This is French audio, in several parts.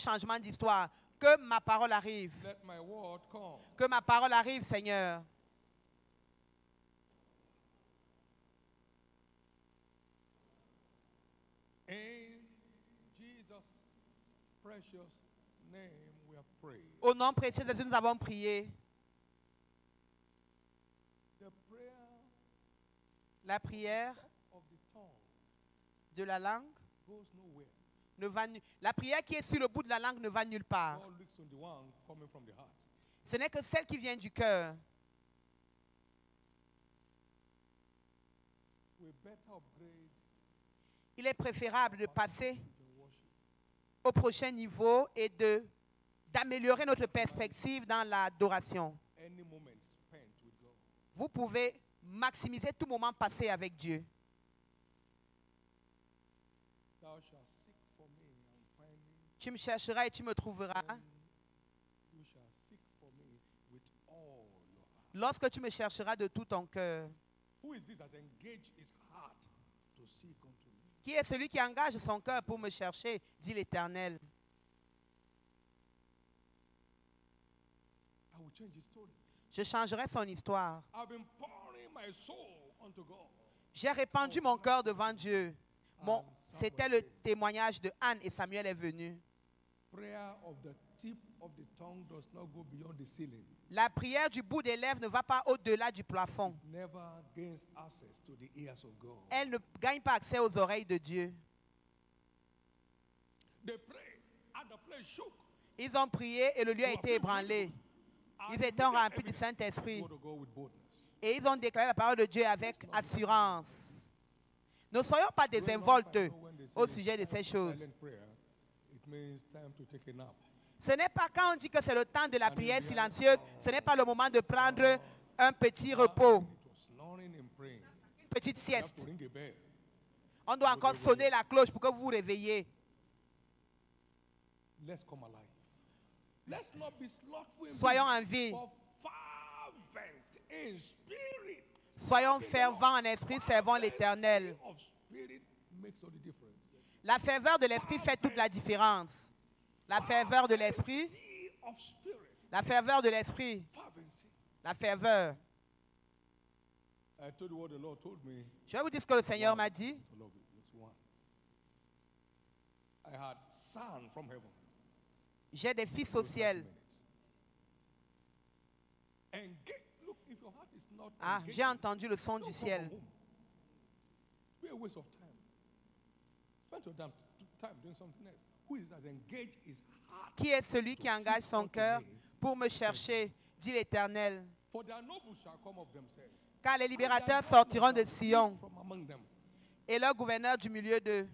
changement d'histoire. Que ma parole arrive. Let my word come. Que ma parole arrive, Seigneur. In Jesus' precious name we have prayed. Au nom précieux de Jésus, nous avons prié. The prayer La prière of the tongue de la langue goes nowhere. ne va la prière qui est sur le bout de la langue ne va nulle part. God looks on the one coming from the heart. Ce n'est que celle qui vient du cœur. We better upgrade Il est préférable de passer the worship. au prochain niveau et d'améliorer notre perspective dans l'adoration. Any moment spent with God. Vous pouvez maximiser tout moment passé avec Dieu. Thou shalt seek for me and find me. Tu me chercheras et tu me trouveras. You shall seek for me with all your heart. Lorsque tu me chercheras de tout ton cœur. Who is this that engaged his heart to seek unto me? Qui est celui qui engage son cœur pour me chercher, dit l'Éternel. I will change his story. Je changerai son histoire. I've been pouring my soul unto God. J'ai répandu mon cœur devant Dieu. C'était le témoignage de Anne et Samuel est venu. Prayer of the tip of the tongue does not go beyond the ceiling. La prière du bout des lèvres ne va pas au-delà du plafond. Never gains access to the ears of God. Elle ne gagne pas accès aux oreilles de Dieu. They pray and the place shook. Ils ont prié et le lieu a été ébranlé. Ils étaient remplis du Saint-Esprit. Go to God with boldness. Et ils ont déclaré la parole de Dieu avec assurance. Ne soyons pas désinvoltes au sujet de ces choses. Silent prayer, it means time to take a nap. Ce n'est pas quand on dit que c'est le temps de la prière silencieuse, ce n'est pas le moment de prendre un petit repos, It was snoring and praying. une petite You have to sieste. ring a bell. On doit encore sonner la cloche pour que vous vous réveillez. Let's come alive. Let's not be slothful in Soyons en business, vie. but fervent in spirit. Soyons fervents en esprit, servons l'Éternel. Of spirit makes all the difference. La ferveur de l'esprit fait toute la différence. La ferveur de l'esprit, Fervency of spirit. la ferveur de l'esprit, Fervency. la ferveur. I told you what the Lord told me. Je vais vous dire ce que le Seigneur m'a dit. To love you. It's one. I had sound from heaven. J'ai des fils au ciel. Engage. Look, if your heart is not Ah, engaged, j'ai entendu le son don't du come ciel. home. Be a waste of time. Spend your time doing something else. Who is that engaged his heart? Qui est celui qui engage son cœur pour me chercher, dit l'Éternel. For their nobles shall come of themselves. Car les libérateurs sortiront de Sion From among them, et leur gouverneur du milieu d'eux.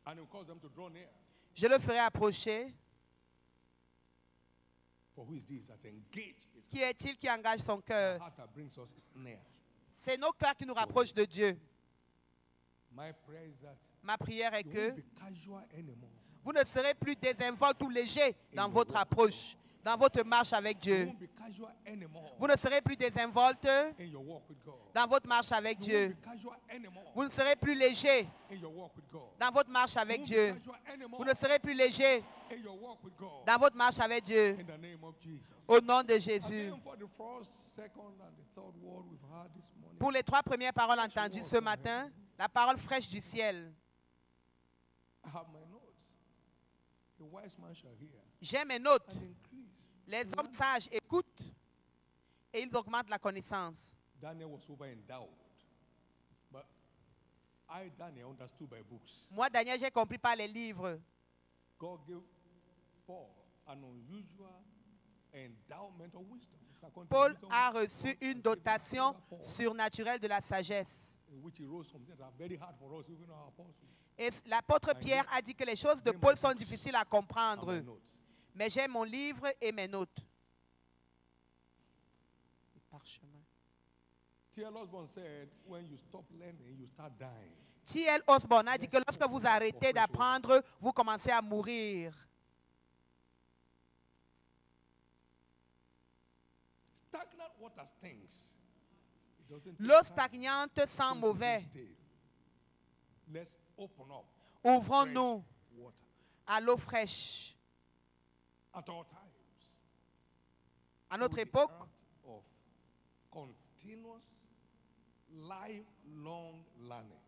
and he will cause them to draw near. Je le ferai approcher. For who is this that engaged his Qui est-il qui engage son cœur? heart that brings us near? C'est nos cœurs qui nous rapprochent de Dieu. My prayer is that Ma prière est you que won't be casual anymore. vous ne serez plus désinvoltes ou légers dans votre approche, dans votre marche avec You Dieu. won't be casual anymore Vous ne serez plus désinvoltes in your walk with God. dans votre marche avec You Dieu. won't be casual anymore Vous ne serez plus léger in your walk with God. dans votre marche You avec won't Dieu. be casual anymore Vous ne serez plus léger in your walk with God. dans votre marche avec Dieu. In the name of Jesus. Au nom de Jésus. Again, for the first, second, and the third word we've heard this morning. Pour les trois premières paroles entendues ce matin, la parole fraîche du ciel. I have my notes. The wise man shall hear J'ai mes notes. and increase. Les hommes sages écoutent et ils augmentent la connaissance. Daniel was over endowed. But I, Daniel, understood by books. Moi, Daniel, j'ai compris par les livres. God gave Paul an unusual endowment of wisdom. It's according to Paul wisdom a of reçu God une and dotation Paul, surnaturelle de la sagesse. in which he wrote some things that are very hard for us, even our apostles. Et l'apôtre Pierre a dit que les choses de Paul sont difficiles à And comprendre. my notes. Mais j'ai mon livre et mes notes. Parchemin. T.L. Osborne said, when you stop learning, you start dying. T.L. Osborne a dit que lorsque vous arrêtez d'apprendre, vous commencez à mourir. Stagnant water stinks. It doesn't take L'eau time stagnante sent to mauvais. stay. Let's open up Ouvrons-nous fresh water. à l'eau fraîche. at all times. À notre Through the époque, art of continuous, lifelong learning.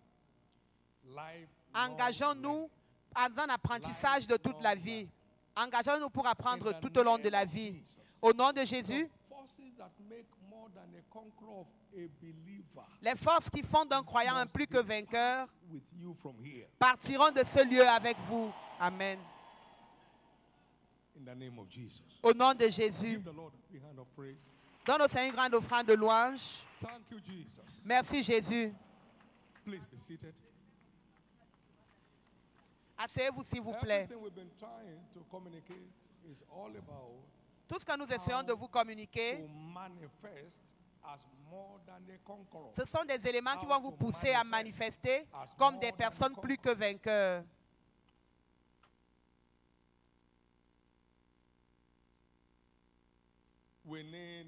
engageons-nous dans un apprentissage de toute la vie. Engageons-nous pour apprendre tout au long de la vie. Au nom de Jésus, les forces qui font d'un croyant un plus que vainqueur partiront de ce lieu avec vous. Amen. Au nom de Jésus, donne au Seigneur une grande offrande de louange. Merci Jésus. Asseyez-vous s'il vous plaît. Tout ce que nous essayons de vous communiquer, ce sont des éléments qui vont vous pousser à manifester comme des personnes plus que vainqueurs. We need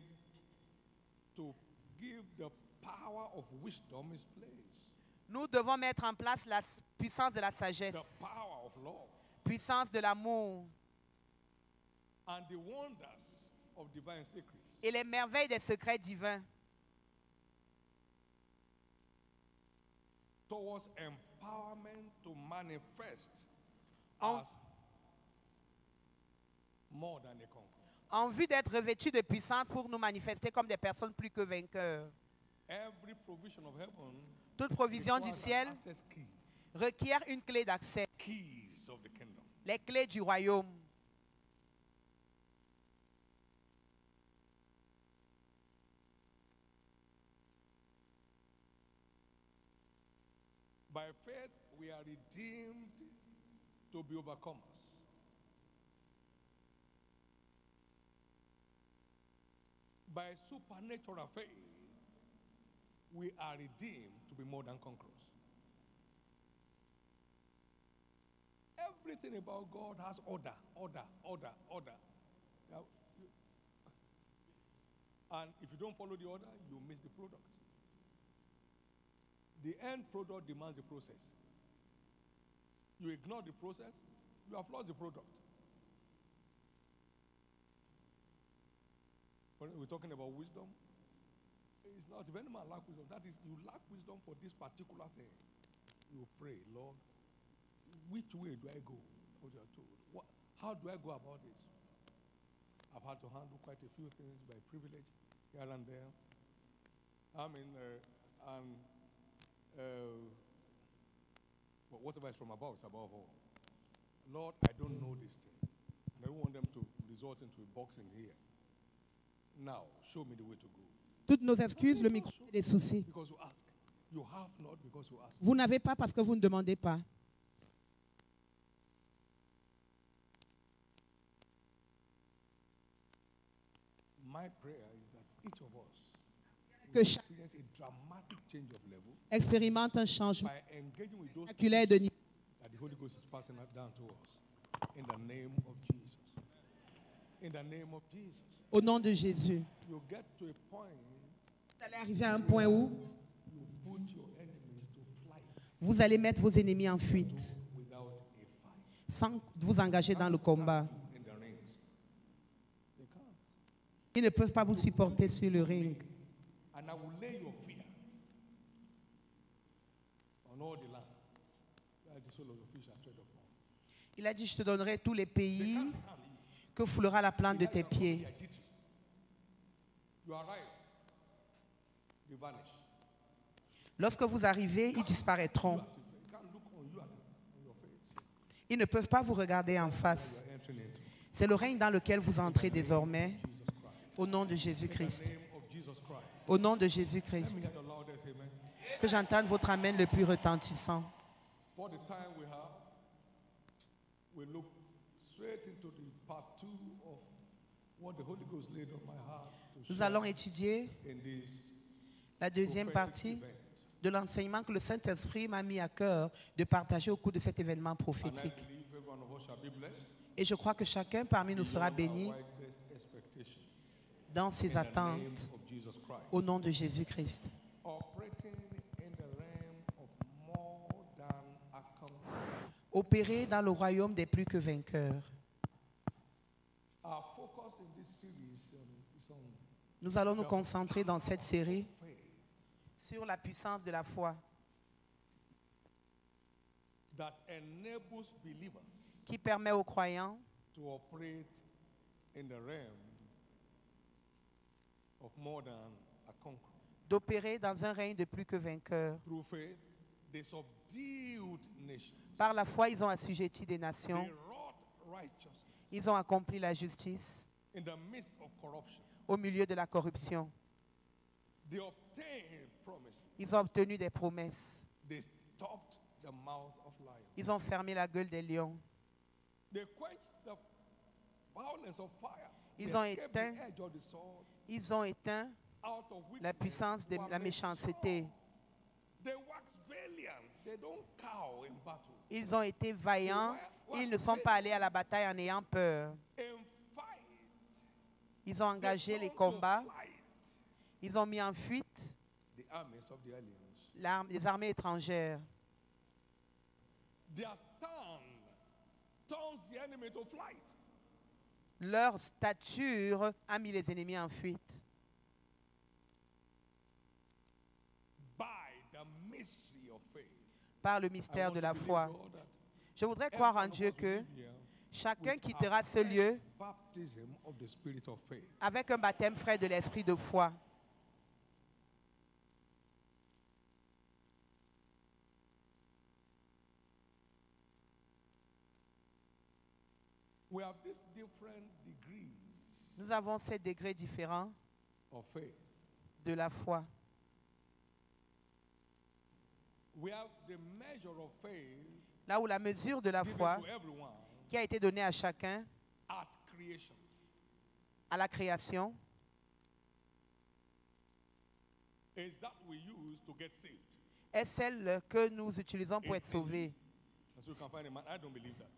to give the power of wisdom its place. Nous devons mettre en place la puissance de la sagesse, The power of love puissance de l'amour and the wonders of divine secrets. et les merveilles des secrets divins Towards empowerment to manifest En- as more than a conqueror. en vue d'être revêtus de puissance pour nous manifester comme des personnes plus que vainqueurs. Every provision of heaven Toute provision du requires an ciel access key, requiert une clé d'accès, keys of the kingdom. les clés du royaume. By faith, we are redeemed to be overcomers. By supernatural faith, we are redeemed to be more than conquerors. Everything about God has order, order, order, order. Now, and if you don't follow the order, you miss the product. The end product demands the process. You ignore the process, you have lost the product. When we're talking about wisdom, it's not if any man lack wisdom, that is, you lack wisdom for this particular thing. You pray, Lord, which way do I go? What you are told. How do I go about this? I've had to handle quite a few things by privilege here and there. But whatever is from above is above all. Lord, I don't know this thing. And I don't want them to resort into a boxing here. Now, show me the way to go. Toutes nos excuses, le micro et les soucis. Because you ask. You have not because you ask. Vous n'avez pas parce que vous ne demandez pas. My prayer is that each of us Que will chaque experience a dramatic change of level expérimente un changement by engaging with those spectaculaire de niveau. that the Holy Ghost is passing down to us. In the name of Jesus. In the name of Jesus. Au nom de Jésus. You get to a point Vous allez arriver à un point où you put your enemies to flight vous allez mettre vos ennemis en fuite without a fight. sans vous engager dans le combat. In the rings. They can't. Ils ne peuvent pas vous supporter sur le ring. And I will lay your fear on all the land where the soul of the fish are tread upon. Il a dit, je te donnerai tous les They pays can't harm you. que foulera la plante de tes pieds. They did you. You arrive. They vanish. Lorsque vous arrivez, ils disparaîtront. You can't look on you and on your face. Ils ne peuvent pas vous regarder en face. You're entering into. C'est le règne dans lequel vous entrez désormais. Jesus Christ. Au nom de In the Jésus-Christ. name of Jesus Christ. Au nom de Let me Jésus-Christ. hear the loudest amen. Que j'entende votre amen le plus retentissant. For the time we have, we look straight into the part 2 of what the Holy Ghost laid on my heart to Nous share allons étudier in this la deuxième prophetic partie event. de l'enseignement que le Saint-Esprit m'a mis à cœur de partager au cours de cet événement And I prophétique. believe every one of us shall be blessed Et je crois que chacun parmi nous sera beyond our béni widest expectation. dans ses In the name attentes of Jesus Christ. au nom de Jésus-Christ. Operating in the realm of more than a conqueror. Opérer dans le royaume des plus que vainqueurs. Nous allons nous concentrer dans cette série sur la puissance de la foi qui permet aux croyants d'opérer dans un règne de plus que vainqueurs. Par la foi, ils ont assujetti des nations. Ils ont accompli la justice au milieu de la corruption. Ils ont obtenu des promesses. Ils ont fermé la gueule des lions. Ils ont éteint la puissance de la méchanceté. Ils ont été vaillants. Ils ne sont pas allés à la bataille en ayant peur. Ils ont engagé les combats. Ils ont mis en fuite les armées étrangères. Leur stature a mis les ennemis en fuite. Par le mystère de la foi. Je voudrais croire en Dieu que chacun quittera ce lieu avec un baptême frais de l'esprit de foi. Nous avons 7 degrés différents de la foi. Là où la mesure de la foi qui a été donnée à chacun à la création est celle que nous utilisons pour être sauvés.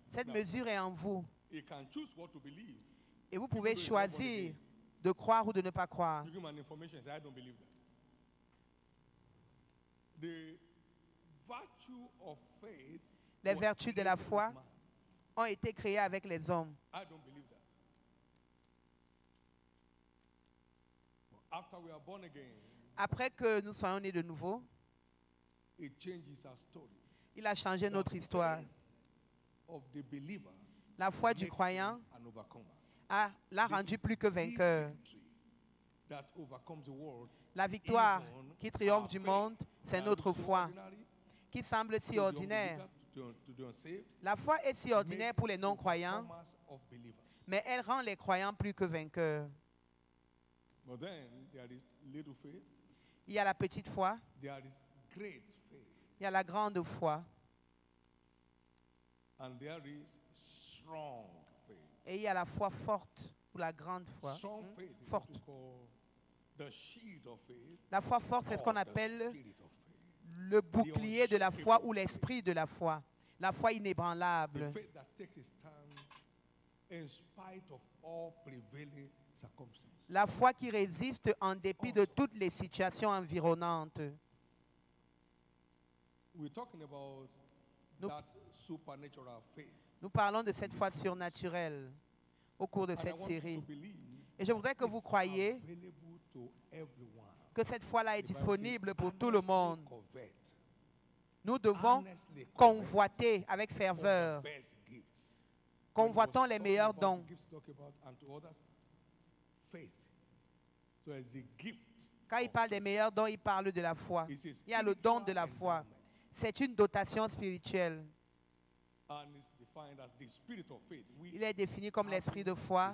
Cette mesure est en vous. Et vous pouvez choisir de croire ou de ne pas croire. Les vertus de la foi ont été créées avec les hommes. Après que nous soyons nés de nouveau, il a changé notre histoire. La foi du croyant l'a rendu plus que vainqueur. La victoire qui triomphe du monde, c'est notre foi, qui semble si ordinaire. La foi est si ordinaire pour les non-croyants, mais elle rend les croyants plus que vainqueurs. Il y a la petite foi, il y a la grande foi, et il y a la foi forte, ou la grande foi, forte. La foi forte, c'est ce qu'on appelle le bouclier de la foi ou l'esprit de la foi. La foi inébranlable. La foi qui résiste en dépit de toutes les situations environnantes. Nous parlons de cette foi surnaturelle au cours de cette série. Et je voudrais que vous croyiez que cette foi-là est disponible pour tout le monde. Nous devons convoiter avec ferveur. Convoitons les meilleurs dons. Quand il parle des meilleurs dons, il parle de la foi. Il y a le don de la foi. C'est une dotation spirituelle. Il est défini comme l'esprit de foi,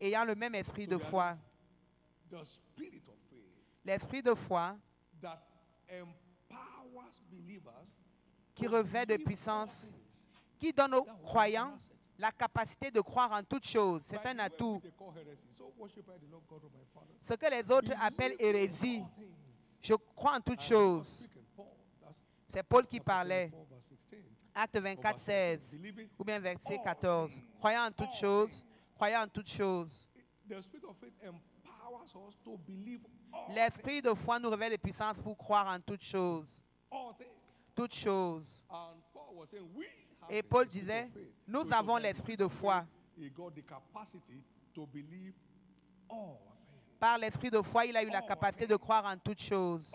ayant le même esprit de foi. L'esprit de foi qui revêt de puissance, qui donne aux croyants la capacité de croire en toutes choses. C'est un atout. Ce que les autres appellent hérésie. Je crois en toutes choses. C'est Paul qui parlait. Acte 24, 16, ou bien verset 14. Croyant en toutes choses, croyant en toutes choses. L'esprit de foi nous révèle de puissance pour croire en toutes choses. Toutes choses. Et Paul disait, nous avons l'esprit de foi. Par l'esprit de foi, il a eu la capacité de croire en toutes choses.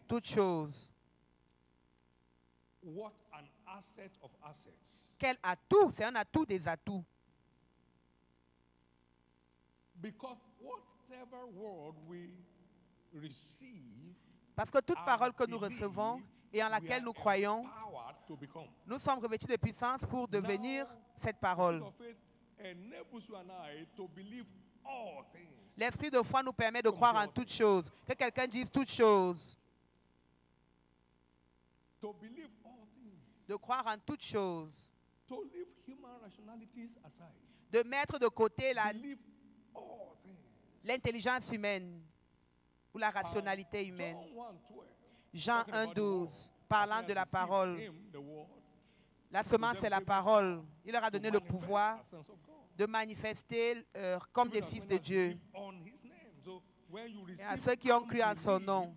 Toutes choses. Quel atout? C'est un atout des atouts. Parce que toute parole que nous recevons et en laquelle nous croyons, nous sommes revêtus de puissance pour devenir cette parole. L'esprit de foi nous permet de croire en toutes choses. Que quelqu'un dise toutes choses. De croire en toutes choses. De mettre de côté l'intelligence humaine ou la rationalité humaine. Jean 1,12, parlant de la parole. La semence, c'est la parole. Il leur a donné le pouvoir de manifester comme des fils de Dieu. Et à ceux qui ont cru en son nom.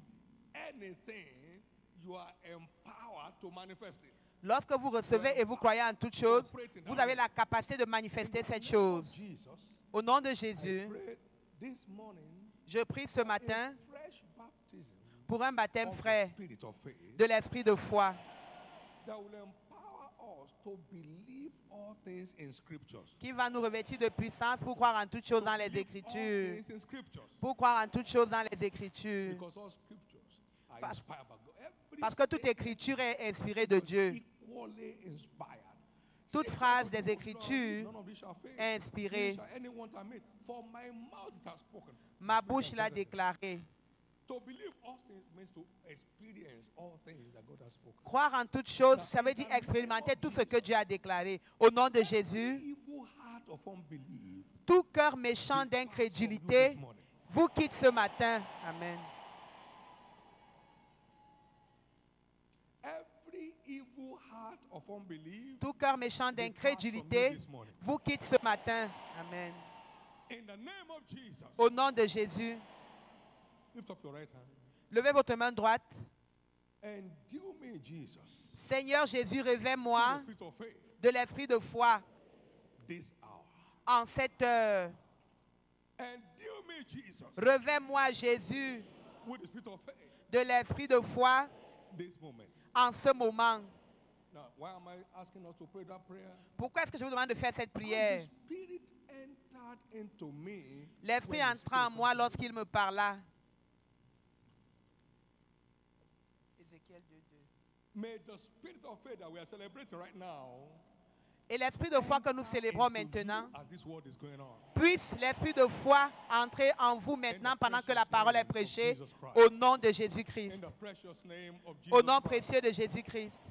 Lorsque vous recevez et vous croyez en toutes choses, vous avez la capacité de manifester cette chose. Au nom de Jésus, je prie ce matin pour un baptême frais de l'esprit de foi qui va nous revêtir de puissance pour croire en toutes choses dans les Écritures. Pour croire en toutes choses dans les Écritures. Parce que toute Écriture est inspirée de Dieu. Toute phrase des Écritures est inspirée. Ma bouche l'a déclaré. Croire en toutes choses, ça veut dire expérimenter tout ce que Dieu a déclaré. Au nom de Jésus, tout cœur méchant d'incrédulité vous quitte ce matin. Amen. Tout cœur méchant d'incrédulité vous quitte ce matin. Amen. Au nom de Jésus, levez votre main droite. Seigneur Jésus, révèle-moi de l'esprit de foi en cette heure. Révèle-moi, Jésus, de l'esprit de foi en ce moment. Pourquoi est-ce que je vous demande de faire cette prière? L'esprit entra en moi lorsqu'il me parla. Ézéchiel 2:2. Et l'esprit de foi que nous célébrons maintenant, puisse l'esprit de foi entrer en vous maintenant pendant que la parole est prêchée au nom de Jésus-Christ. Au nom précieux de Jésus-Christ.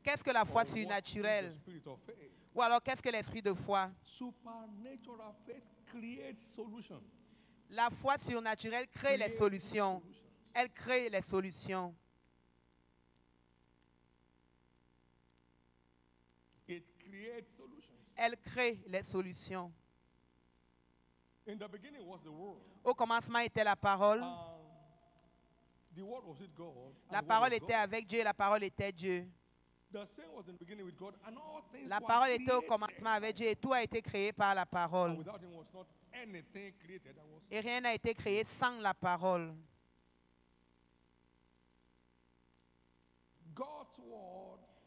Qu'est-ce que la foi surnaturelle? Ou alors qu'est-ce que l'esprit de foi? La foi surnaturelle crée les solutions. Elle crée les solutions. Elle crée les solutions. Au commencement était la parole. La parole était avec Dieu et la parole était Dieu. La parole était au commencement avec Dieu et tout a été créé par la parole. Et rien n'a été créé sans la parole.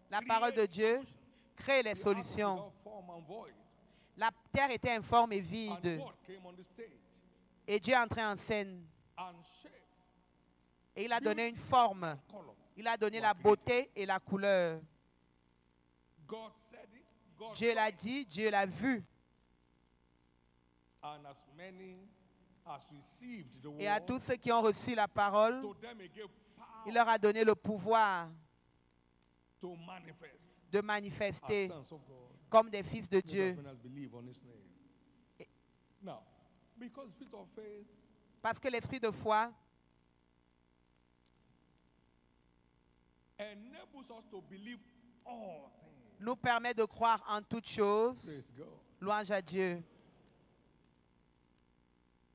La parole de Dieu crée les solutions. La terre était informe et vide. Et Dieu est entré en scène. Et il a donné une forme. Il a donné la beauté et la couleur. Dieu l'a dit, Dieu l'a vu. Et à tous ceux qui ont reçu la parole, il leur a donné le pouvoir de manifester comme des fils de Dieu. Parce que l'esprit de foi nous permet de croire en toutes choses. Louange à Dieu.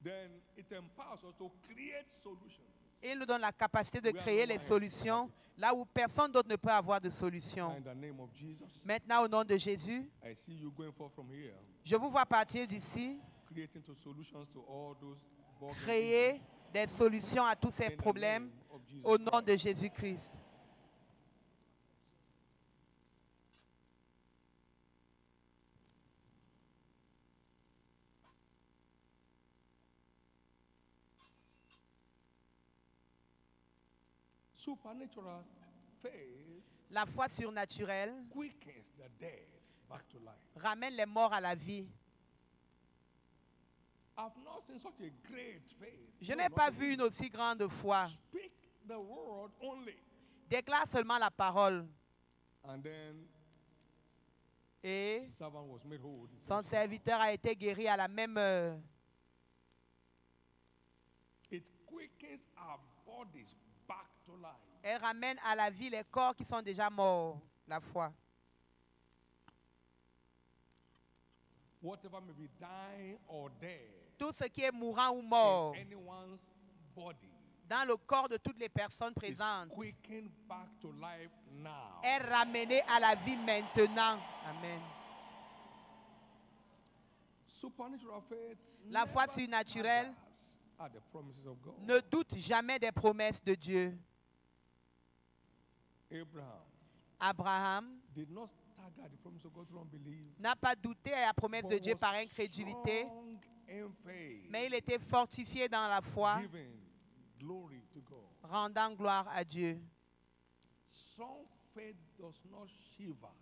then it empowers us to create solutions. Il nous donne la capacité de créer les solutions là où personne d'autre ne peut avoir de solution. In the name of Jesus, Maintenant, au nom de Jésus, I see you going forth from here, je vous vois partir d'ici, creating solutions to all those bugs and créer des solutions à tous ces issues in the problèmes name of Jesus au nom Christ. de Jésus-Christ. Supernatural faith La foi surnaturelle quickens the dead back to life. ramène les morts à la vie. I've not seen such a great faith. Je No, n'ai not pas a vu une aussi grande foi. Speak the word only, Déclare seulement la parole. and then Et the servant was made whole. The son same serviteur a été guéri à la même heure. time. It quickens our bodies back to life. Elle ramène à la vie les corps qui sont déjà morts. La foi. Whatever may be dying or dead Tout ce qui est mourant ou mort in anyone's body dans le corps de toutes les personnes is présentes quickened back to life now. est ramené à la vie maintenant. Amen. Supernatural faith La foi never surnaturelle staggers at the promises of God. ne doute jamais des promesses de Dieu. Abraham Abraham did not stagger at the promise of God through unbelief, n'a pas douté à la promesse but de Dieu was par incrédulité, strong in faith, mais il était fortifié dans la foi, giving glory to God. rendant gloire à Dieu. Some faith does not shiver.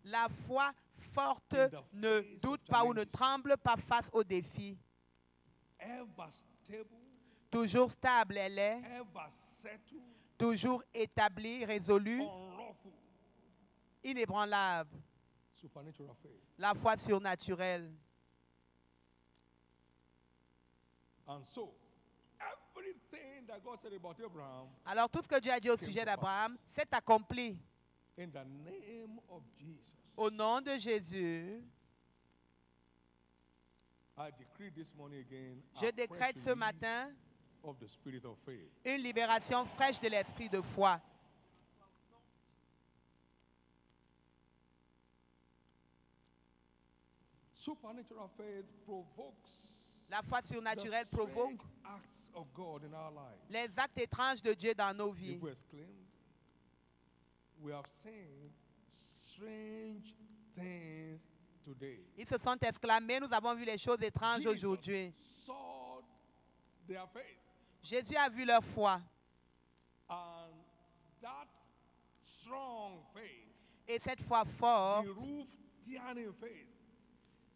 La foi forte In the ne face of doute pas ou ne challenges. tremble pas face aux défis. Ever stable, Toujours stable elle est, ever settled, toujours établie, résolue, unruffled. inébranlable. Supernatural faith. La foi surnaturelle. And so, everything that God said about Abraham, Alors tout ce que Dieu a dit au sujet d'Abraham s'est accompli. in the name of Jesus, Au nom de Jésus, I decree this morning again je a décrète fresh ce release matin of the spirit of faith. une libération fraîche de l'esprit de foi. Supernatural faith provokes La foi the surnaturelle strange provoque acts of God in our lives. les actes étranges de Dieu dans nos The vies. people exclaimed, we have seen strange things today. Ils se sont exclamés, nous avons vu les choses étranges Jesus aujourd'hui. saw their faith, Jésus a vu leur foi. and that strong faith, Et cette foi forte the roof tearing faith,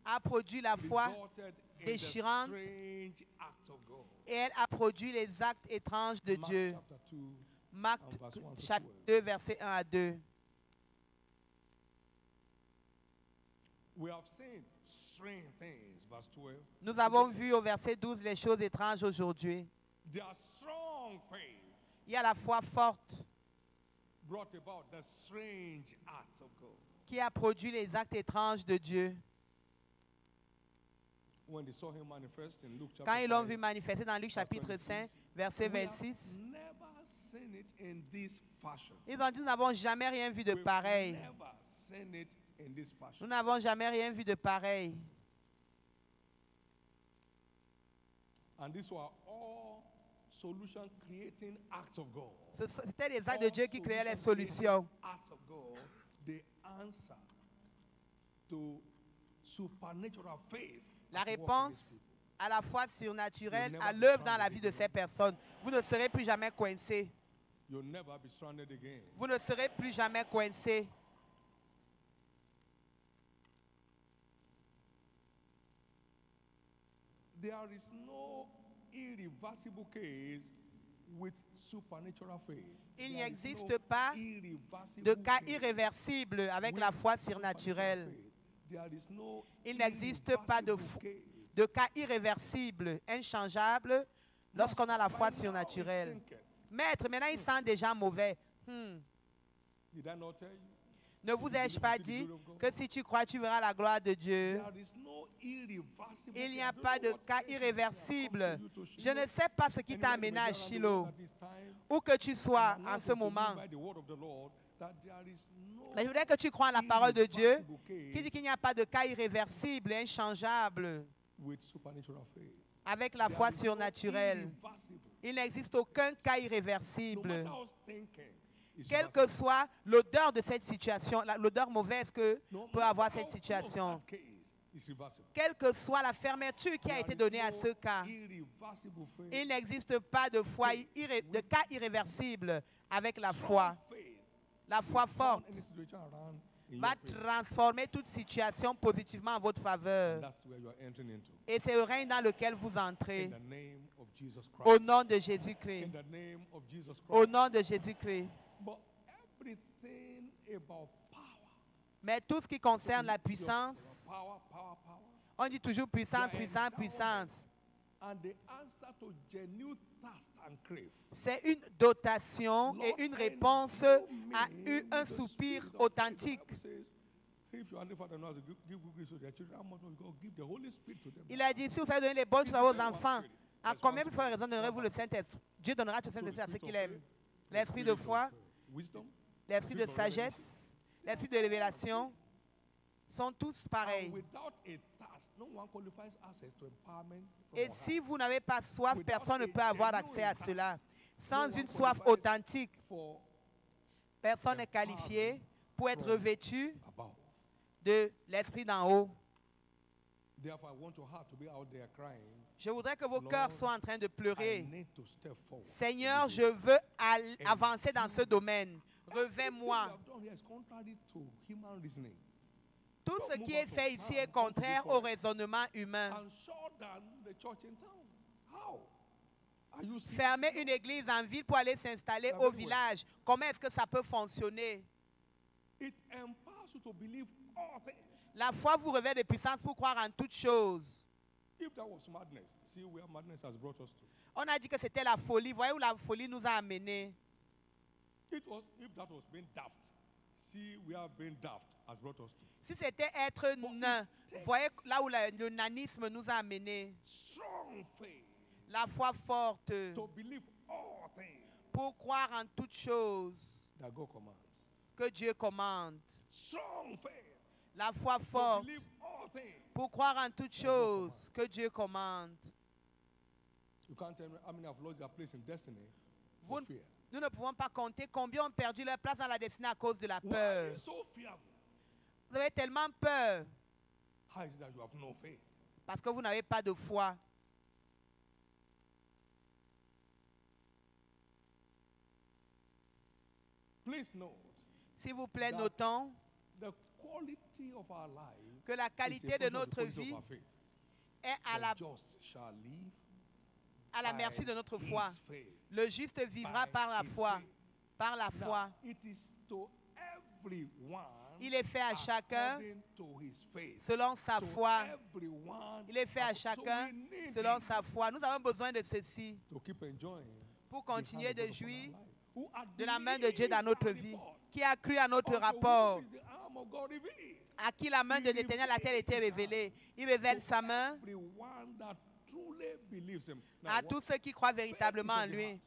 a produit la foi resulted in the déchirante strange acts of God. et elle a produit les actes étranges de Mark Dieu. chapter 2, Marc and verse 1 to chapitre 12. 2, versets 1 à 2. We have seen strange things, verse 12. Nous avons vu au verset 12 les choses étranges aujourd'hui. Their strong faith Il y a la foi forte brought about the strange acts of God. qui a produit les actes étranges de Dieu. When they saw him manifest in Luke Quand chapter ils l'ont 5, vu manifester dans Luc chapitre 5, verset we have 26, never seen it in this fashion. ils ont dit, nous n'avons jamais rien vu de We've pareil. never seen it in this Nous fashion. n'avons jamais rien vu de pareil. And these were all solution creating acts of God. C'était les actes de All Dieu qui créaient les solution-creating solutions. acts of God, the answer to supernatural faith. La at work in réponse these people. à la foi surnaturelle, You'll à never be l'œuvre dans la stranded vie de again. ces personnes. Vous ne serez plus jamais coincés. You'll never be stranded again. Vous ne serez plus jamais coincés. There is no irreversible case with supernatural faith. Il n'y There is existe no pas irreversible de cas case irréversibles avec with la foi supernatural surnaturelle. faith. There is no Il n'existe pas irreversible case. de cas irréversibles, inchangeables, lorsqu'on a la foi By now he surnaturelle. thinketh. Maître, maintenant il sent déjà mauvais. Did I not tell you? Ne vous ai-je pas dit que si tu crois, tu verras la gloire de Dieu? Il n'y a pas de cas irréversible. Je ne sais pas ce qui t'a amené à Shiloh, où que tu sois en ce moment. Mais je voudrais que tu crois en la parole de Dieu, qui dit qu'il n'y a pas de cas irréversible et inchangeable avec la foi surnaturelle. Il n'existe aucun cas irréversible. Quelle que soit l'odeur de cette situation, l'odeur mauvaise que peut avoir cette situation, quelle que soit la fermeture qui a été donnée à ce cas, il n'existe pas de cas irréversible avec la foi. La foi forte va transformer toute situation positivement en votre faveur. Et c'est le règne dans lequel vous entrez. Au nom de Jésus-Christ. Au nom de Jésus-Christ. Mais tout ce qui concerne la puissance, on dit toujours puissance, puissance, puissance. C'est une dotation et une réponse à un soupir authentique. Il a dit, si vous savez donner les bonnes choses à vos enfants, à combien de fois raison donnerez-vous le Saint-Esprit? Dieu donnera le Saint-Esprit à ceux qu'il aime. L'esprit de foi, l'esprit de sagesse, l'esprit de révélation sont tous pareils. Et si vous n'avez pas soif, personne ne peut avoir accès à cela. Sans une soif authentique, personne n'est qualifié pour être revêtu de l'esprit d'en haut. Je voudrais que vos cœurs soient en train de pleurer. Seigneur, je veux avancer dans ce domaine. Revêt-moi. Tout ce qui est fait ici est contraire au raisonnement humain. Fermer une église en ville pour aller s'installer au village, comment est-ce que ça peut fonctionner? La foi vous revêt de puissance pour croire en toutes choses. On a dit que c'était la folie. Voyez où la folie nous a amenés. Si c'était être nain, voyez là où le nanisme nous a amenés. La foi forte pour croire en toutes choses que Dieu commande. La foi forte pour croire en toutes choses que Dieu commande. Nous ne pouvons pas compter combien ont perdu leur place dans la destinée à cause de la peur. Vous avez tellement peur parce que vous n'avez pas de foi. S'il vous plaît, notons que la qualité de notre vie est à la merci de notre foi. Le juste vivra par la foi. Par la foi. Il est fait à chacun selon sa foi. Il est fait à chacun selon sa foi. Nous avons besoin de ceci pour continuer de jouir de la main de Dieu dans notre vie, qui a cru à notre rapport, à qui la main de l'Éternel a-t-elle été révélée. Il révèle sa main à tous ceux qui croient véritablement en lui.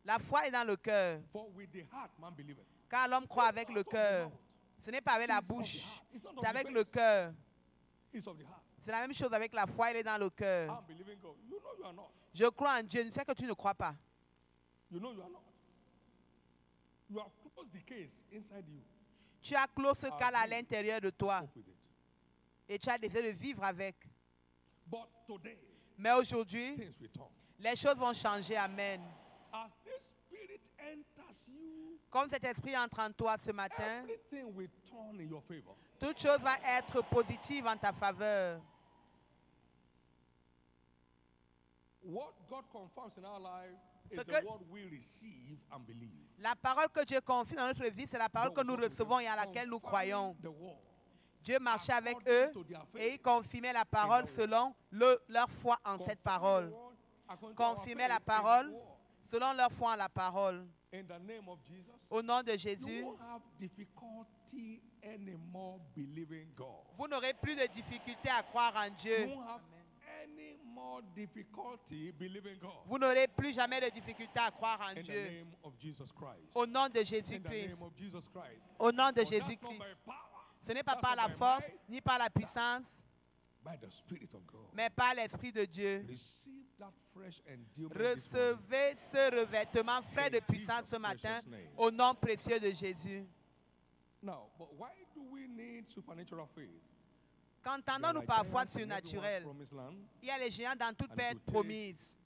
La foi est dans le cœur. Car l'homme croit avec le cœur. Ce n'est pas avec la bouche, c'est avec le cœur. C'est la même chose avec la foi, elle est dans le cœur. Je crois en Dieu, je sais que tu ne crois pas. Tu as clos ce cas à l'intérieur de toi. Et tu as décidé de vivre avec. Mais aujourd'hui, les choses vont changer. Amen. Comme cet esprit entre en toi ce matin, toute chose va être positive en ta faveur. La parole que Dieu confie dans notre vie, c'est la parole que nous recevons et à laquelle nous croyons. Dieu marchait avec eux et il confirmait la parole selon leur foi en cette parole. Confirmait la parole selon leur foi en la parole. In the name of Jesus, Au nom de you Jésus, won't have difficulty anymore believing God. vous n'aurez plus de difficulté à croire en You Dieu. won't have any more difficulty believing God. Vous n'aurez plus jamais de difficulté à croire en In the Dieu. name of Jesus Christ. Au nom de In the Jésus-Christ. name of Jesus Christ. Au nom de For that's not by Jésus-Christ. power, Ce n'est pas that's par not la by force might, ni par la puissance, by the Spirit of God. mais par l'Esprit de Dieu. Receive that fresh endowment this morning. Recevez ce revêtement frais de puissance ce matin au nom précieux de Jésus. Now, but why do we need supernatural faith? Qu'entendons-nous There are par foi giants in everyone's surnaturelle? promised land. Il y a les géants dans toute And paix to take promise.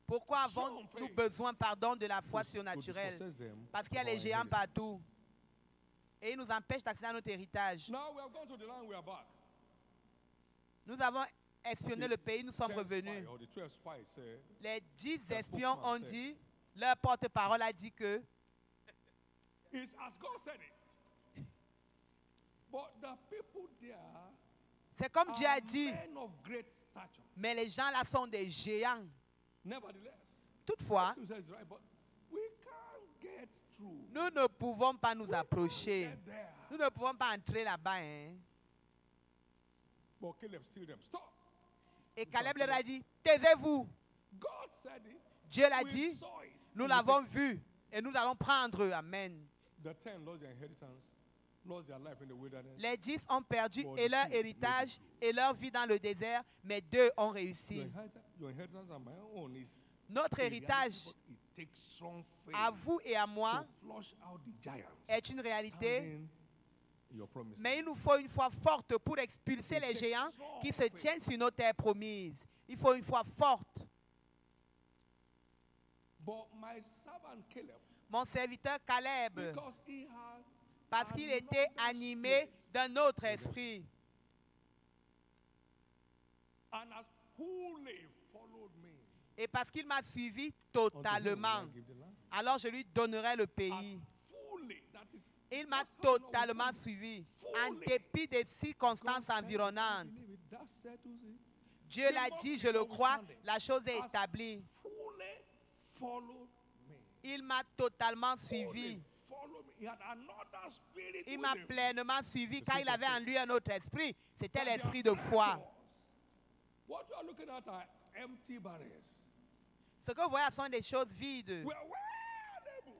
Pourquoi avons-nous some faith besoin, pardon, de la foi to surnaturelle? dispossess them Parce qu'il y a of les our géants inheritance. partout. Et ils nous empêchent d'accéder à notre héritage. Now we have gone to the land, we are back. Nous avons espionné le pays, nous sommes 10 revenus. spies, or the 12 spies said, Les 10 The espions spokesman ont said. dit, leur porte-parole a dit que it's as God said it. But the people there c'est comme Dieu a are dit, men of great stature. mais les gens là sont des géants. Nevertheless, Toutefois, Jesus says right, but we can't get through. nous ne pouvons pas nous We can't approcher. get there. Nous ne pouvons pas entrer là-bas. Hein. But Caleb still them. Stop. Et Caleb leur a dit, taisez-vous. God said it. Dieu l'a We dit, saw it. nous We l'avons take it. vu et nous allons prendre. Amen. The 10 lost their inheritance, lost their life in the wilderness. Les 10 ont perdu Bon, et leur Dieu, héritage et leur vie dans le désert, mais 2 ont réussi. Your inheritance and my own is Notre a héritage, reality, but it takes strong faith à vous et à moi, to flush out the giants est une réalité, standing in your promise. mais il nous faut une foi forte pour expulser les géants qui se tiennent sur nos terres promises. Il faut une foi forte. But my servant Caleb, Mon serviteur Caleb, because he had parce qu'il était animé d'un autre esprit, and has fully followed me et parce qu'il m'a suivi unto whom totalement, will I give the land? alors je lui donnerai le pays. Fully, that is, Il m'a that's how long we totalement come. suivi, en Fully. dépit des circonstances God said it, I environnantes. believe it, that settles it. Dieu l'a dit, je le crois, la chose est établie. Fully followed me. Il m'a totalement Fully suivi. followed me. He had another spirit Il with m'a him. pleinement suivi car il spirit of avait en faith. lui un autre esprit. C'était That they l'esprit are de foi. precious. What you are looking at are empty barriers. Ce que vous voyez sont des choses vides. We are well able.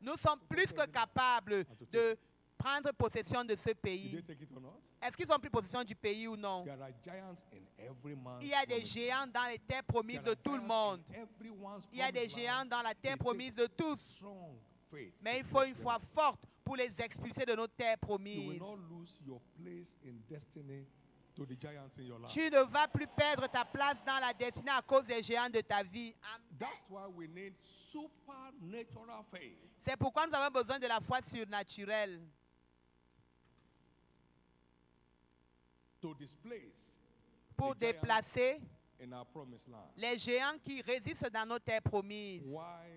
Nous sommes plus que capables de prendre possession de ce Did pays. they take it or not? Est-ce qu'ils ont pris possession du pays ou non? There are giants in every man's Il y a des promised géants dans les terres promises There de are tout le giants monde. in everyone's Il y a des promised géants land. dans la terre It promise takes de tous. strong faith Mais to il faut push une them foi out. forte pour les expulser de nos terres You will promises. not lose your place in destiny to the giants in your life. Tu ne vas plus perdre ta place dans la destinée à cause des géants de ta vie. Amen. That's why we need supernatural faith C'est pourquoi nous avons besoin de la foi surnaturelle to displace pour the giants déplacer in our promised land. les géants qui résistent dans nos terres promises. Why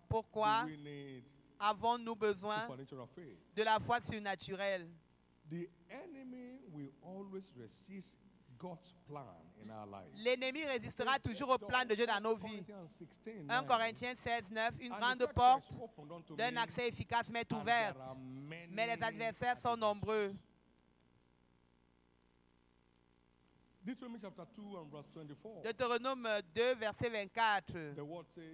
Pourquoi do we need avons-nous besoin supernatural faith? de la foi surnaturelle? The enemy will always resist God's plan in our lives. L'ennemi résistera toujours au plan de Dieu dans nos vies. 1 1 Corinthiens 16, 9, une grande porte d'un accès efficace m'est ouverte, mais les adversaires sont nombreux. Deuteronomy chapter 2 and verse 24. Deutéronome 2, verset 24. The word says,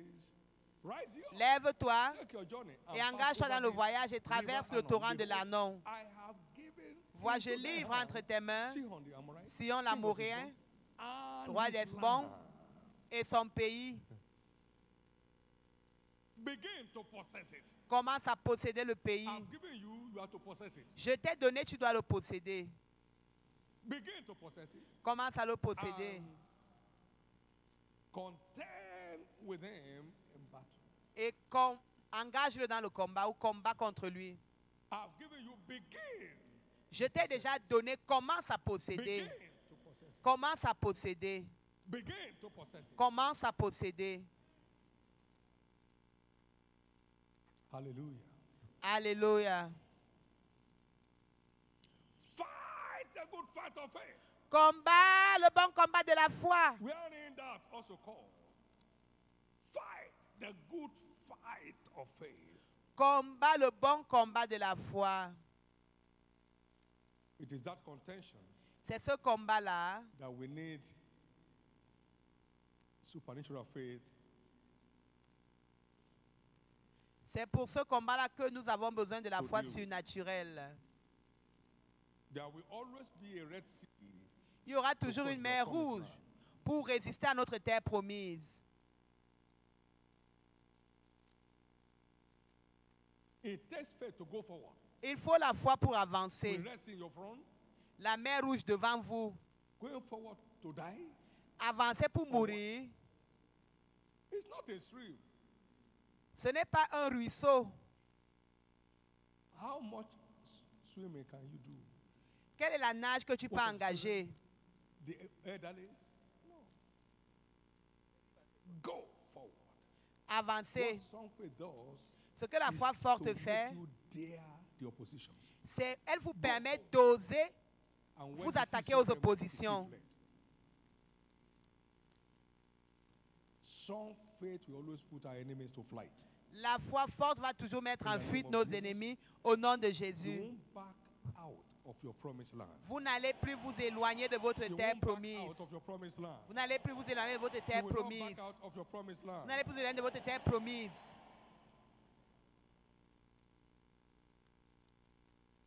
rise you up, Lève-toi take your journey, and et pass engage-toi over dans le this voyage et traverse river le torrent Arnon. de l'Arnon. I have given Vois, je into thy livre hand entre tes mains Sihon the Amorite, Sion king of l'Amoréen Heshbon, and roi his d'Hesbon, land. et son pays. Begin to possess it. Commence à posséder le pays. I've given you, you have to possess it. Je t'ai donné, tu dois le posséder. Begin to possess it. Commence à le posséder. Contend with him in battle. Et engage-le dans le combat ou combat contre lui. I've given you, begin. Je t'ai déjà donné, commence à posséder. Begin to possess it. Commence à posséder. Begin to possess it. Commence à posséder. Hallelujah. Alléluia. Fight the good fight of faith. Combat le bon combat de la foi. Wherein that also called fight of faith. Combat le bon combat de la foi. It is that contention C'est ce combat-là that we need supernatural faith. C'est pour ce combat-là que nous avons besoin de la foi surnaturelle. There will always be a Red Sea. Il y aura toujours une mer rouge pour résister à notre terre promise. It takes faith to go forward. Il faut la foi pour avancer. We rest in your front, La mer rouge devant vous. going forward to die. Avancer pour mourir. It's not a stream. Ce n'est pas un ruisseau. How much swimming can you do? Quelle est la nage que tu peux engager? The elderly? No. Go forward. Avancer. What strong faith does Ce que la is foi to forte make fait, you dare the oppositions. c'est elle vous permet d'oser And when vous you see attaquer aux some oppositions. defeat, strong faith will always put our enemies to flight. La foi forte va toujours mettre en fuite nos ennemis au nom de Jésus. You won't back out of your promised land. Vous n'allez plus vous éloigner de votre You terre won't back out promise. of your promised land. Vous n'allez plus vous éloigner de votre You terre will not promise. back out of your promised Vous land. n'allez plus vous éloigner de votre terre promise.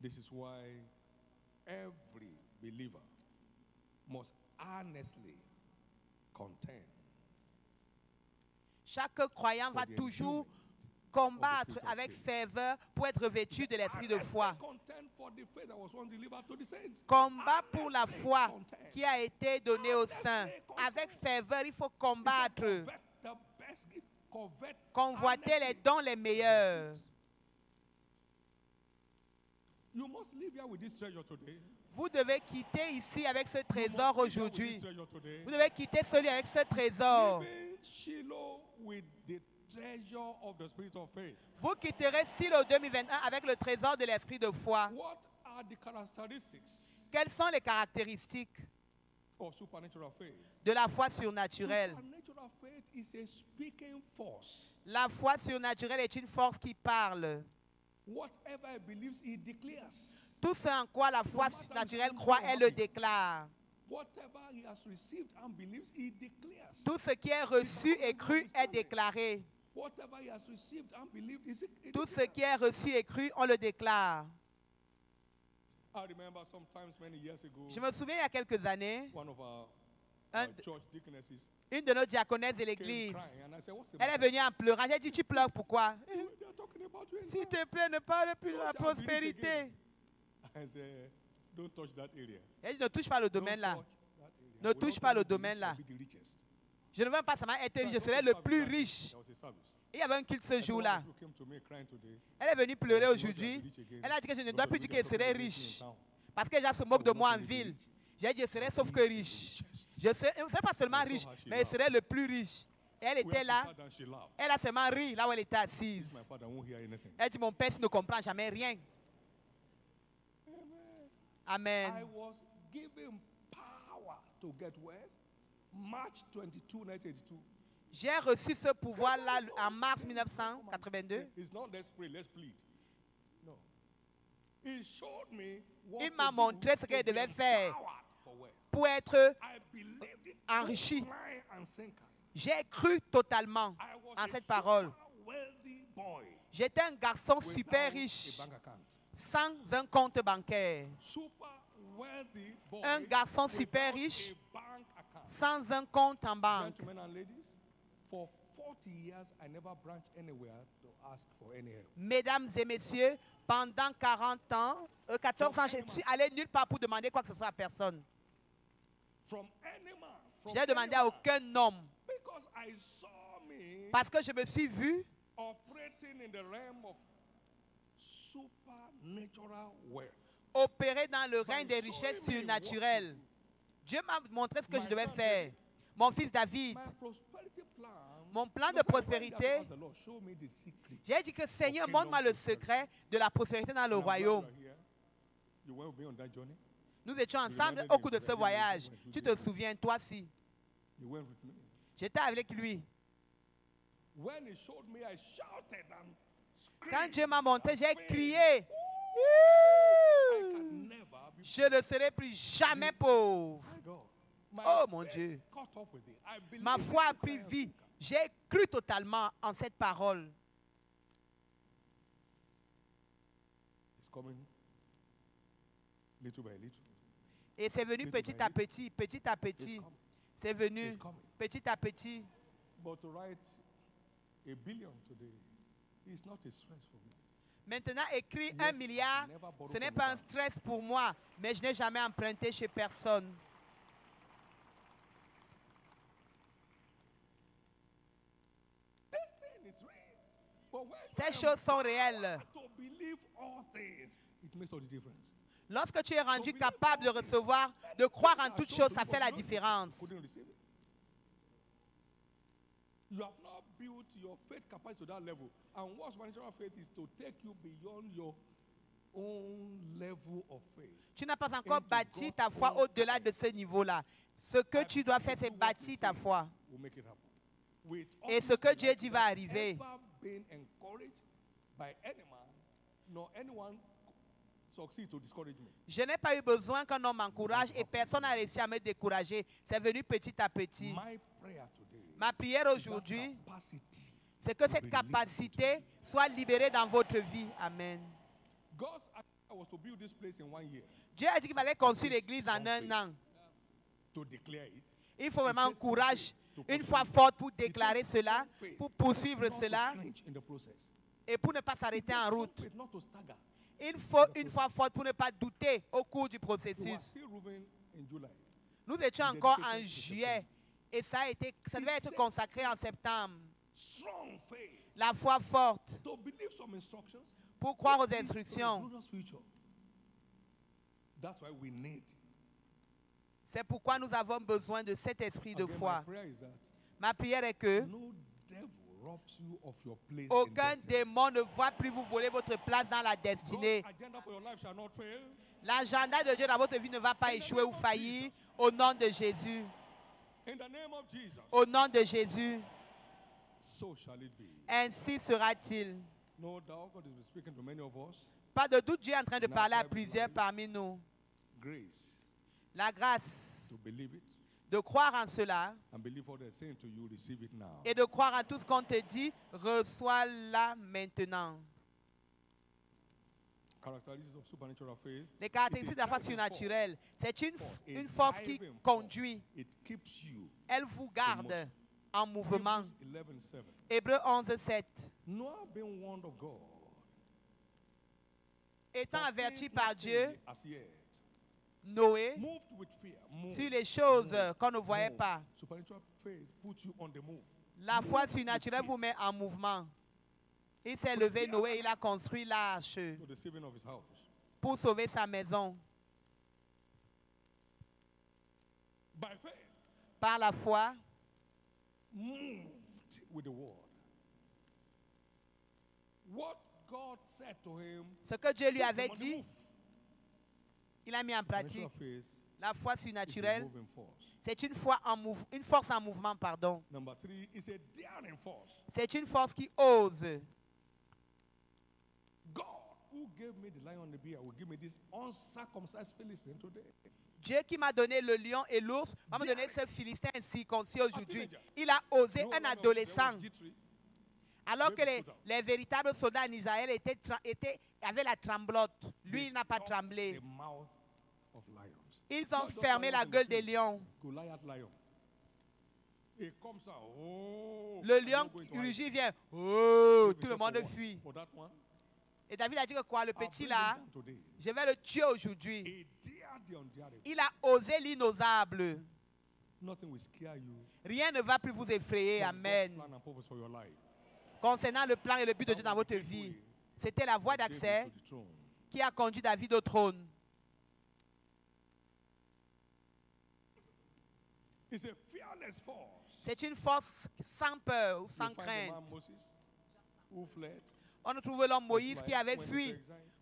This is why every believer must earnestly contend. Chaque croyant va toujours combattre avec ferveur pour être revêtu de l'esprit de foi. Contend for the faith that was once delivered to the saints. Combat pour la foi qui a été donnée aux saints. Avec ferveur, il faut combattre. Covet the best gift, covet Convoiter les earnestly. dons les meilleurs. You must live here with this treasure today. Vous devez quitter ici avec ce trésor You must live here with aujourd'hui. this treasure today. Vous devez quitter celui avec ce trésor. Living Shiloh with the treasure of the spirit of faith. Vous quitterez Silo 2021 avec le trésor de l'esprit de foi. What are the characteristics Quelles sont les caractéristiques of supernatural faith? de la foi surnaturelle? Supernatural faith is a speaking force. La foi surnaturelle est une force qui parle. Whatever he believes, he declares. Tout ce en quoi la foi naturelle croit, elle le déclare. Whatever he has received and believes, he declares. Tout ce qui est reçu et cru est déclaré. Whatever he has received and believed, he Tout ce declares. qui est reçu et cru, on le déclare. I remember sometimes many years ago, Je me souviens il y a quelques années, one of our Un- church deaconesses une de nos diaconesses de came l'église, crying, and I said, "What's the elle est matter?" venue en pleurant. J'ai dit, tu pleures pourquoi? They are talking about you in S'il town." te plaît, ne parle plus de la Don't shout, "Be rich prospérité. again." I said, "Don't touch that area. Elle dit, ne touche pas le Don't domaine là. touch that area. Ne I will touche not pas only le be domaine rich, là. I'll be the richest." Je ne veux pas seulement être riche, je So I serai went le to plus service. riche. There was a service. Et il y avait un culte ce And some of jour-là. the people came to me crying today. Elle est venue pleurer Because aujourd'hui. I'll be rich again. Elle a dit que je ne Because dois of plus the dire qu'elle people serait talking about me in riche. town. Parce que les gens se moquent de moi en ville. J'ai dit, je serai sauf que riche. Je ne serai pas seulement riche, mais je serai le plus riche. Et elle When était she là. sat down, she laughed. Elle a seulement ri là où elle était My assise. father won't hear anything. Elle dit, mon père ne comprend jamais rien. Amen. I Amen. was given power to get wealth. March 22, 1982. J'ai reçu ce pouvoir-là en mars 1982. It's not let's pray, let's plead. No. He showed me what Il m'a to do montré ce to qu'elle be devait faire empowered for wealth. pour être I believed it. enrichi. Hook, line, and sinkers. J'ai cru totalement I was en a cette parole. super wealthy boy J'étais un garçon without super a riche, bank account. sans un compte bancaire. Super wealthy boy Un garçon super without riche, a bank account. sans un compte en banque. Gentlemen and ladies, for 40 years, I never branched anywhere to ask for any help. Mesdames et messieurs, pendant 40 ans, 14 ans, je suis allé nulle part pour demander quoi que ce soit à personne. From any man. Je From n'ai demandé any à man. aucun homme Because I saw me parce que je me suis vu operating in the realm of supernatural wealth. opérer dans le règne des richesses surnaturelles. Dieu m'a montré ce que je devais faire. Mon fils David, My prosperity plan. mon plan de was I went prospérité, there because the Lord showed me the secret. j'ai dit que Seigneur, montre-moi le secret de la prospérité dans le And I'm glad royaume. you are here. You went with me on that journey. Nous étions ensemble au cours de ce voyage. Tu te souviens, toi aussi. You went with me. J'étais avec lui. When he showed me, I shouted and Quand screamed. Dieu m'a montré, j'ai Faith. crié. I can never be Je ne serai plus jamais pauvre. My God. My Oh mon faith Dieu. caught up with it. I believe Ma it foi a to pris cry and vie. speak. J'ai cru totalement en cette parole. It's coming little by little. Et c'est venu Little petit by à little. petit, petit à petit. It's coming. C'est venu It's coming. petit à petit. But to write $1 billion today is not a stress for me. Maintenant, écrire Yes, 1 milliard, never borrow ce n'est from pas the un bank. stress pour moi, mais je n'ai jamais emprunté chez personne. This thing is real. But when Ces you choses sont réelles. empowered to believe all things, it makes all the difference. Lorsque tu es rendu capable de recevoir, de croire en toutes choses, ça fait la différence. Couldn't receive it. You have not built your faith capacity to that level. And what supernatural faith is to take you beyond your own level of faith. Tu n'as pas encore bâti ta foi au-delà de ce niveau-là. Ce que tu dois faire, c'est bâtir ta foi. We'll make it happen. With Et ce que Dieu dit va arriver. never been encouraged by any man, nor anyone succeed to discourage me. Je n'ai pas eu besoin qu'un homme m'encourage et personne n'a réussi à me décourager. C'est venu petit à petit. My prayer today Ma prière is that aujourd'hui, capacity. c'est que cette capacité soit libérée dans votre vie. Amen. God's idea was to build this place in 1 year, Dieu a dit qu'il fallait construire l'église en un an. to declare it. Il faut vraiment un courage, une foi forte pour déclarer cela, pour poursuivre Not cela to flinch in the process. et pour ne pas s'arrêter en route. Faith, not to stagger. Il faut une foi forte pour ne pas douter au cours du We were processus. still moving in July. Nous étions encore en juillet et ça devait être consacré en septembre. Strong faith La foi forte to believe some instructions. pour croire aux This is instructions. a glorious future. That's why we need. C'est pourquoi nous avons besoin de cet esprit de Again, foi. my prayer is that Ma prière est que no devil robs you of your place in aucun destiny. démon ne voit plus vous voler votre place dans la destinée. God's agenda for your life shall not fail. L'agenda de Dieu dans votre vie ne va pas échouer ou faillir au nom de Jésus. In the name of Jesus, Au nom de Jésus, so shall it be. ainsi sera-t-il. No doubt God is speaking to many of us. Pas de doute, Dieu est en train de parler à plusieurs parmi nous. Grace La grâce to believe it de croire en cela and believe what they're saying to you. Receive it now. et de croire en tout ce qu'on te dit, reçois-la maintenant. Characteristics of supernatural faith. Les caractéristiques de la foi surnaturelle, c'est une force qui conduit. It keeps you. Elle vous garde en mouvement. Hebrews 11:7. Hébreux 11, 7. Noah being warned of God. Étant but averti faith par not Dieu, seen as yet. Noé, Moved with fear. Moved. sur les choses qu'on ne voyait Move. pas. Supernatural faith puts you on the move. La foi surnaturelle vous met en mouvement. Il s'est levé, Noé, il a construit l'arche To the saving of his house. pour sauver sa maison. By faith, Par la foi, moved with the word. What God said to him, ce que Dieu lui put him avait on the dit, move. il a mis en pratique. Supernatural faith La foi is a surnaturelle, moving force. c'est une force en mouvement, pardon. Number 3 is a daring force. C'est une force qui ose. God, who gave me the lion and the bear, will give me this uncircumcised Philistine today. Dieu qui m'a donné le lion et l'ours va me donner ce Philistin incirconcis aujourd'hui. Il a osé, No un one of adolescent. them was jittery. Alors que les véritables soldats en Israël avaient la tremblote. Lui, il n'a pas Stopped tremblé. the mouth of lions. Ils ont Not just fermé lions la in the gueule des field. lions. Goliath lion. It comes out. Oh, Le I'm lion not going to hide. rugit, vient. Oh, David tout le said, monde for what? fuit. For that one, Et David a dit que quoi, le I'll petit bring là, him down today. je vais le tuer aujourd'hui. He dared the undareable. Il a osé l'inosable. Nothing will scare you. Rien ne va plus vous effrayer. from God's Amen. plan and purpose for your life. Concernant le plan et le but de Dieu dans votre vie, c'était la voie David d'accès to the throne. qui a conduit David au trône. It's a fearless force. C'est une force sans peur ou sans You find the crainte. man Moses who fled. On a trouvé l'homme Moïse qui avait fui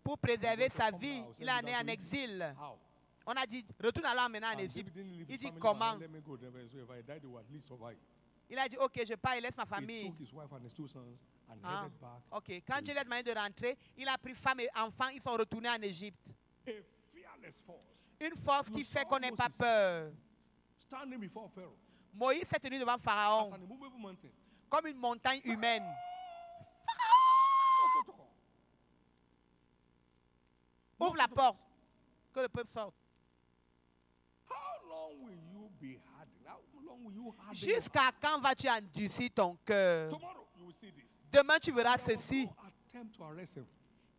pour préserver sa vie. Il est né en exil. How? On a dit, retourne alors maintenant en And Égypte. David didn't leave Il his dit family comment? behind. Let me go there. So if I die, they will at least survive. Il a dit, ok, je pars, il laisse ma He famille. took his wife and his 2 sons and Ah, headed back. ok. Quand Dieu lui a demandé de rentrer, il a pris femme et enfants, ils sont retournés en Égypte. A fearless force Une force qui You fait saw qu'on n'ait pas Moses. peur. standing before Pharaoh Moïse s'est tenu devant as Pharaon an immovable mountain. comme une montagne humaine. Ouvre la porte, que le peuple sorte. How long will you be hardened? How long will you harden? Jusqu'à quand vas-tu endurcir ton cœur? Tomorrow you will see this. Demain, tu verras There was ceci. no attempt to arrest him.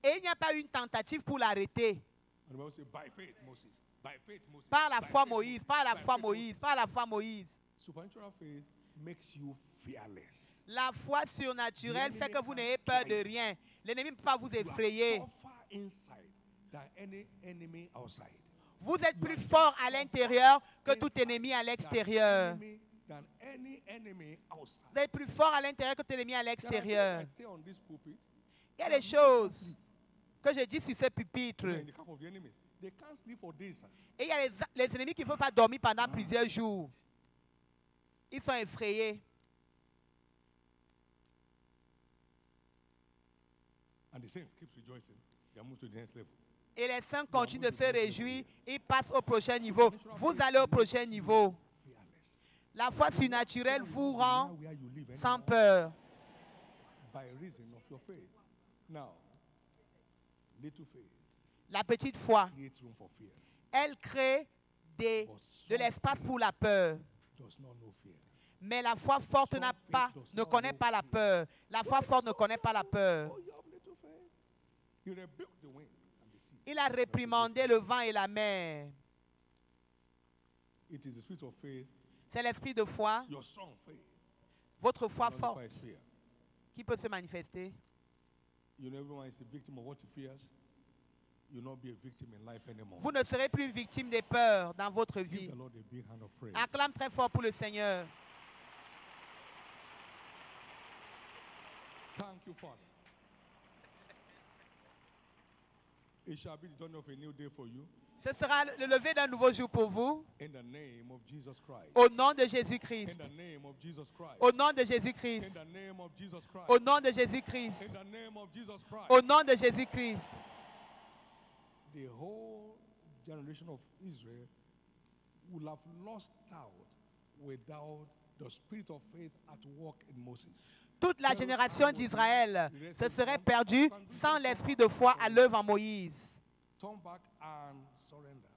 Et il n'y a pas eu une tentative pour l'arrêter. And the Bible says, by faith, Moses. By faith, Moses. Par la By foi, faith, Moïse. Par la By foi, faith, Moïse. Par la foi, Moïse. Supernatural faith makes you fearless. La foi surnaturelle fait que vous n'ayez peur de rien. L'ennemi ne peut pas vous You are effrayer. tougher inside than any enemy outside. Vous êtes plus fort à l'intérieur que tout ennemi à l'extérieur. Than any enemy outside. Vous êtes plus fort à l'intérieur que tout ennemi à There are l'extérieur. things I say on this pulpit, Il y a des choses que je dis sur ce pupitre. in the camp of the enemies. They can't sleep for days. Et il y a les ennemis qui ne peuvent pas dormir pendant plusieurs jours. Ils sont effrayés. And the saints keep rejoicing. They are moved to the next level. Et les saints continuent de se réjouir. Ils passent au prochain niveau. Vous allez au prochain niveau. Fearless. La foi surnaturelle vous rend Where you live sans anymore peur. by reason of your faith. Now, little faith La petite foi, creates room for fear. elle crée de l'espace pour la peur. Does not know fear. Mais la foi forte ne connaît pas la peur. La foi forte ne connaît pas la peur. Oh, you have little faith. You rebuke the wind and the sea. Il a réprimandé le vent et la mer. It is the spirit of faith, C'est l'esprit de foi, your strong faith, votre foi that forte, nullifies fear. qui peut se manifester. You know, everyone is a victim of what he fears. You'll not be a victim in life anymore. Vous ne serez plus victime des peurs dans votre Give vie. the Lord a big hand of praise. Acclame très fort pour le Seigneur. Thank you, Father. It shall be the dawn of a new day for you. Ce sera le lever d'un nouveau jour pour vous. In the name of Jesus Christ. Au nom de In Jésus-Christ. the name of Jesus Christ. Au nom de In Jésus-Christ. the name of Jesus Christ. Au nom de Jésus-Christ. In the name of Jesus Christ. Au nom de Jésus-Christ. The whole generation of Israel will have lost out without the spirit of faith at work in Moses. Toute la génération d'Israël se serait perdue sans l'esprit de foi à l'œuvre en Moïse. Turn back and surrender.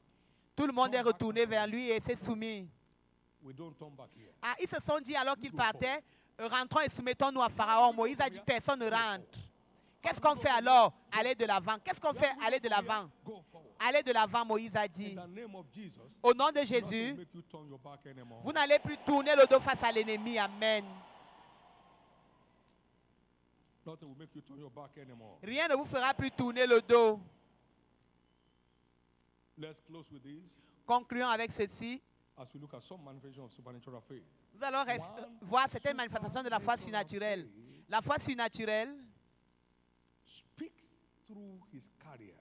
Tout le monde est retourné vers lui et s'est soumis. We don't turn back here. Ah, ils se sont dit alors qu'ils partaient, rentrons et soumettons-nous à Pharaon. Moïse a dit, personne ne rentre. Qu'est-ce qu'on fait alors? Aller de l'avant. Qu'est-ce qu'on fait? Aller de l'avant. Go forward. Aller de l'avant, Moïse a dit. In the name of Jesus, Au nom de nothing Jésus, make you turn your back anymore. vous n'allez plus tourner le dos face à l'ennemi. Amen. Nothing will make you turn your back anymore. Rien ne vous fera plus tourner le dos. Let's close with this Concluons avec ceci. as we look at some manifestation of supernatural faith. Nous allons voir certaines manifestations de la foi surnaturelle. La foi surnaturelle Speaks through his carrier.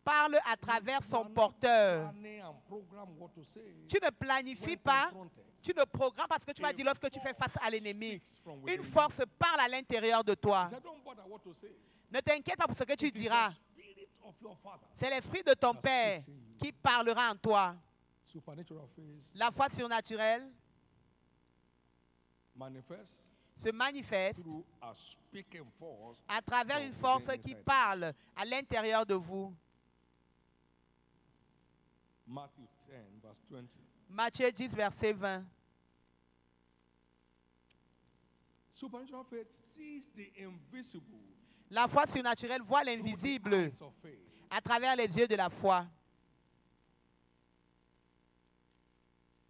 parle à travers son porteur. Planning and program what to say. Tu ne planifies pas, tu ne programmes parce que tu vas dire lorsque tu fais face à l'ennemi. Une force parle à l'intérieur de toi. He said, don't bother what to say. Ne t'inquiète pas pour ce que tu It is diras. the spirit of your father. C'est l'esprit de ton Père qui parlera en toi. Supernatural faith La foi surnaturelle manifests se manifeste through a speaking force. à travers une force qui parle à l'intérieur de vous. Matthew 10, verse 20. Matthieu 10, verset 20. Supernatural faith sees the invisible La foi surnaturelle voit through the l'invisible eyes of faith. à travers les yeux de la foi.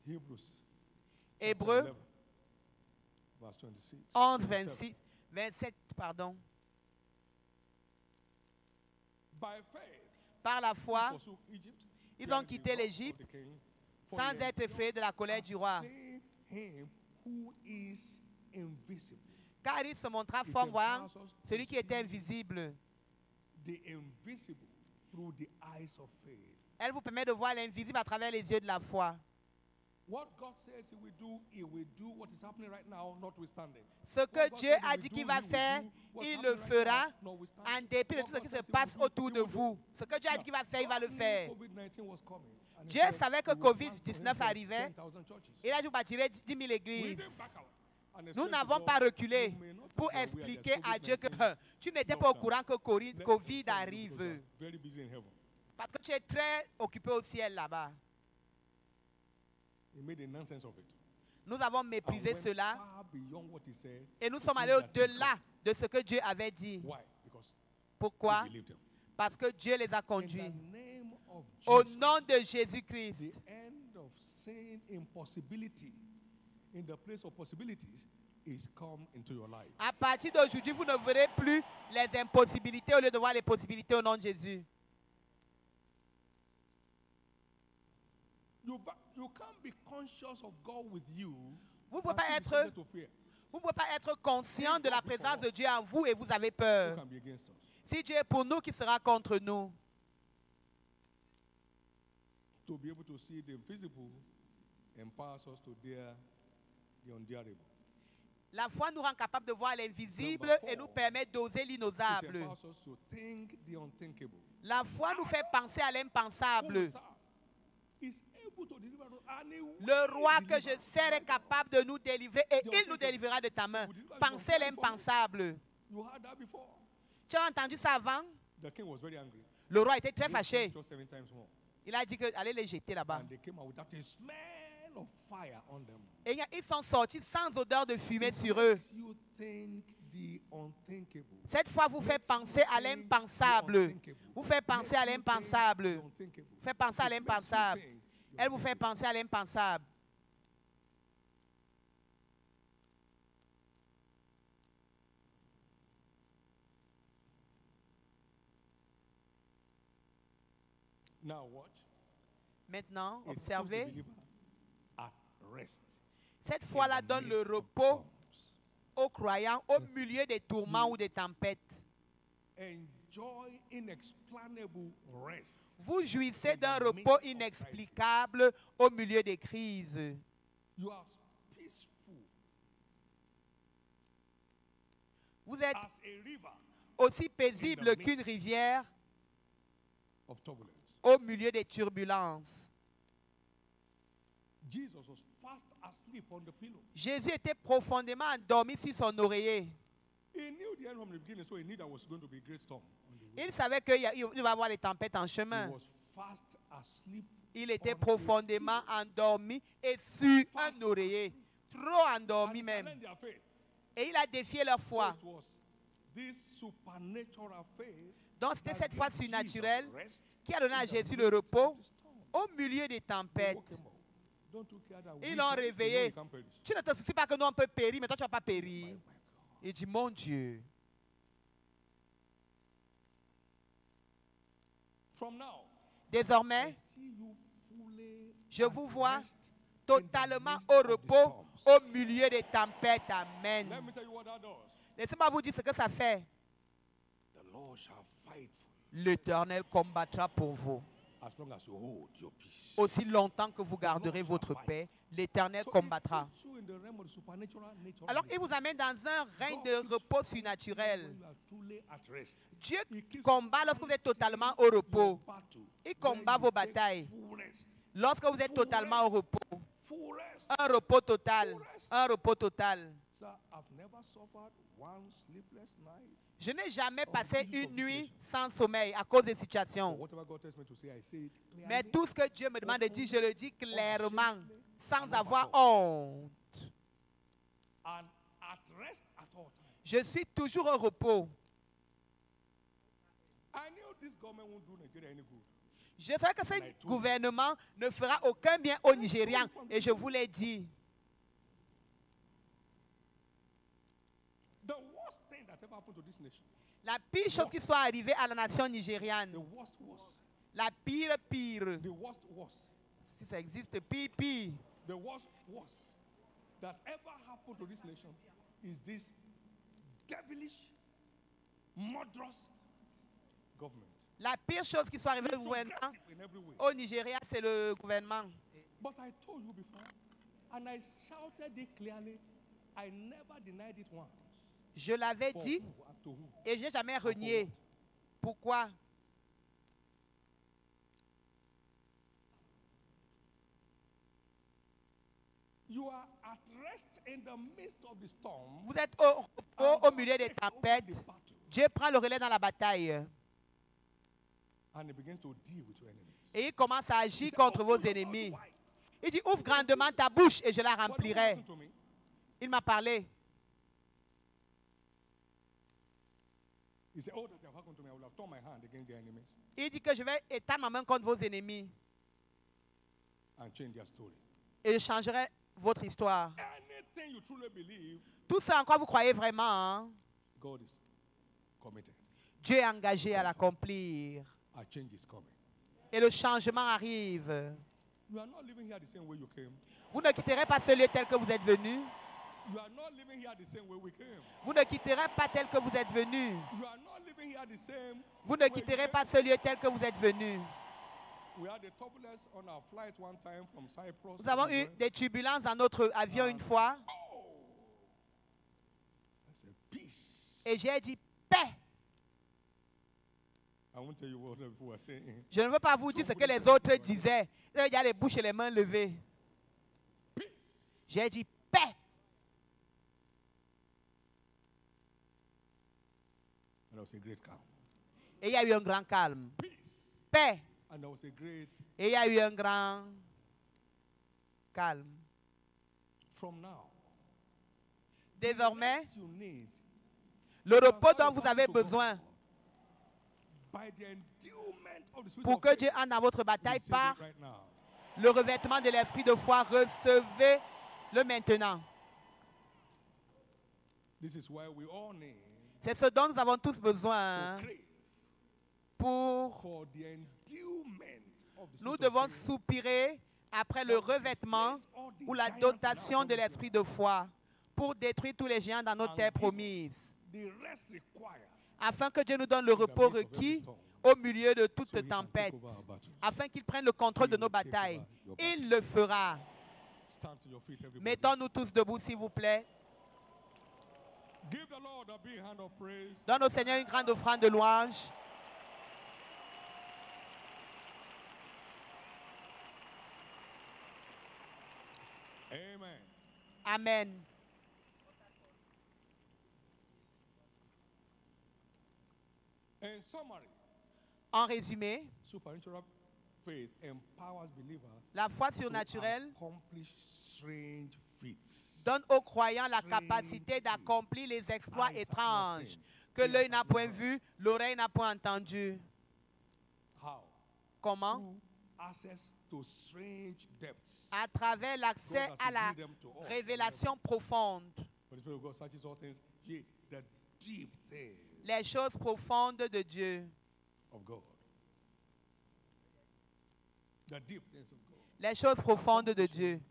Hebrews Hébreux 11, verse 26. 11, 26, 27, pardon. By faith, Par la foi, pursue Egypt, ils ont quitté l'Égypte sans être effrayés de la colère du roi. see him who is invisible. Car il se montra fort voyant celui qui était invisible. The invisible through the eyes of faith. Elle vous permet de voir l'invisible à travers les yeux de la foi. Ce que Dieu a dit qu'il va faire, il le fera en dépit de tout ce qui se passe autour de vous. Ce que Dieu a dit qu'il va faire, il va le faire. Dieu savait que COVID-19 arrivait. Il a dit, bâtirai 10 000 églises. Nous n'avons pas reculé pour expliquer à Dieu que tu n'étais pas au courant que COVID arrive. Parce que tu es très occupé au ciel là-bas. Nous avons méprisé cela et nous sommes allés au-delà de ce que Dieu avait dit. Pourquoi? Parce que Dieu les a conduits. Au nom de Jésus-Christ. À partir d'aujourd'hui, vous ne verrez plus les impossibilités au lieu de voir les possibilités au nom de Jésus. Vous ne pouvez pas être conscient de la présence de Dieu en vous et vous avez peur. Si Dieu est pour nous, qui sera contre nous? La foi nous rend capable de voir l'invisible et nous permet d'oser l'inosable. La foi nous fait penser à l'impensable. Le roi que je sers est capable de nous délivrer et il nous délivrera de ta main. Pensez l'impensable. Tu as entendu ça avant? Le roi était très fâché. Il a dit que allez les jeter là-bas. Et ils sont sortis sans odeur de fumée sur eux. Cette fois, vous faites penser à l'impensable. Vous faites penser à l'impensable. Vous faites penser à l'impensable. Elle vous fait penser à l'impensable. Maintenant, observez. Cette foi-là donne le repos aux croyants au milieu des tourments ou des tempêtes. Vous jouissez d'un repos inexplicable au milieu des crises. Vous êtes aussi paisible qu'une rivière au milieu des turbulences. Jésus était profondément endormi sur son oreiller. Il savait qu'il va y avoir des tempêtes en chemin. Il était profondément endormi et sur un oreiller. Trop endormi même. Et il a défié leur foi. Donc c'était cette foi surnaturelle qui a donné à Jésus le repos au milieu des tempêtes. Ils l'ont réveillé. Tu ne te soucies pas que nous on peut périr, mais toi tu ne vas pas périr. Il dit, mon Dieu. Désormais, je vous vois totalement au repos au milieu des tempêtes. Amen. Laissez-moi vous dire ce que ça fait. L'Éternel combattra pour vous. Aussi longtemps que vous garderez votre paix, l'Éternel combattra. Alors, il vous amène dans un règne de repos surnaturel. Dieu combat lorsque vous êtes totalement au repos. Il combat vos batailles. Lorsque vous êtes totalement au repos. Un repos total. Un repos total. Je n'ai jamais passé une nuit sans sommeil à cause des situations. Mais tout ce que Dieu me demande de dire, je le dis clairement, sans avoir honte. Je suis toujours au repos. Je sais que ce gouvernement ne fera aucun bien aux Nigérians, et je vous l'ai dit. La pire chose qui soit arrivée à la nation nigériane. La pire. Si ça existe, pire. The worst that ever happened to this nation is this devilish, murderous government. La pire chose qui soit arrivée au gouvernement au Nigeria, c'est le gouvernement. But I told you before, and I shouted it clearly, I never denied it once. Je l'avais For dit who and to who? et je n'ai jamais And for renié. what? Pourquoi? You are at rest in the midst of the storm. Vous êtes au repos au milieu des tempêtes. Dieu prend le relais dans la bataille. And he begins to deal with your enemies. Et il commence à agir He said, contre vos "Open your mouth ennemis. wide." Il dit, ouvre grandement ta bouche et je la But what remplirai. happened to me? Il m'a parlé. He said, "Oh, that have happened to me. I will have torn my hand against their enemies Il dit que je vais étendre ma main contre vos ennemis and change their story." et je changerai votre histoire. Anything you truly believe, Tout ça en quoi vous croyez vraiment, hein, God is committed. Dieu est engagé à l'accomplir. A change is coming. Et le changement arrive. You are not living here the same way you came. Vous ne quitterez pas ce lieu tel que vous êtes venu. You are not living here the same way we came. Vous ne quitterez pas tel que vous êtes venu. You are not living here the same. Vous ne quitterez pas ce lieu tel que vous êtes venu. We had a turbulence on our flight one time from Cyprus. Nous avons eu des turbulences dans notre avion une fois. Oh, I said peace. Et j'ai dit paix. I won't tell you what other people were saying. Je ne veux pas vous dire ce que les autres disaient. Il y a les bouches et les mains levées. Peace. J'ai dit paix. And there was a great calm. Et il y a eu un grand calme. Peace. Paix. And there was a great. Et il y a eu un grand calme. From now. Désormais, You need le repos dont vous avez besoin by the endowment of the Spirit pour of que faith, Dieu entre dans votre bataille receive par it right now. le revêtement de l'esprit de foi, recevez-le maintenant. This is why we all need C'est ce dont nous avons tous besoin, to crave pour for the endowment of the nous Spirit devons of faith. soupirer après le revêtement ou la dotation de l'esprit de foi pour détruire tous les géants dans notre terre promise, The rest required afin que Dieu nous donne le repos requis au milieu de toute tempête, afin qu'il prenne le contrôle de nos batailles. Il le fera. stand to your feet, everybody. Mettons-nous tous debout, s'il vous plaît. Give the Lord a big hand of praise. Donne au Seigneur une grande offrande de louange. Amen. Amen. In summary, En résumé, supernatural faith empowers believers la foi to surnaturelle accomplish strange feats. donne aux croyants la capacité d'accomplir les exploits étranges que l'œil n'a point vu, l'oreille n'a point entendu. How? Comment? Through access to strange depths. À travers l'accès à la révélation profonde, But the Spirit of God searches all things, yea, the deep things les choses profondes de Dieu, of God. The deep things of God. les choses profondes de Dieu,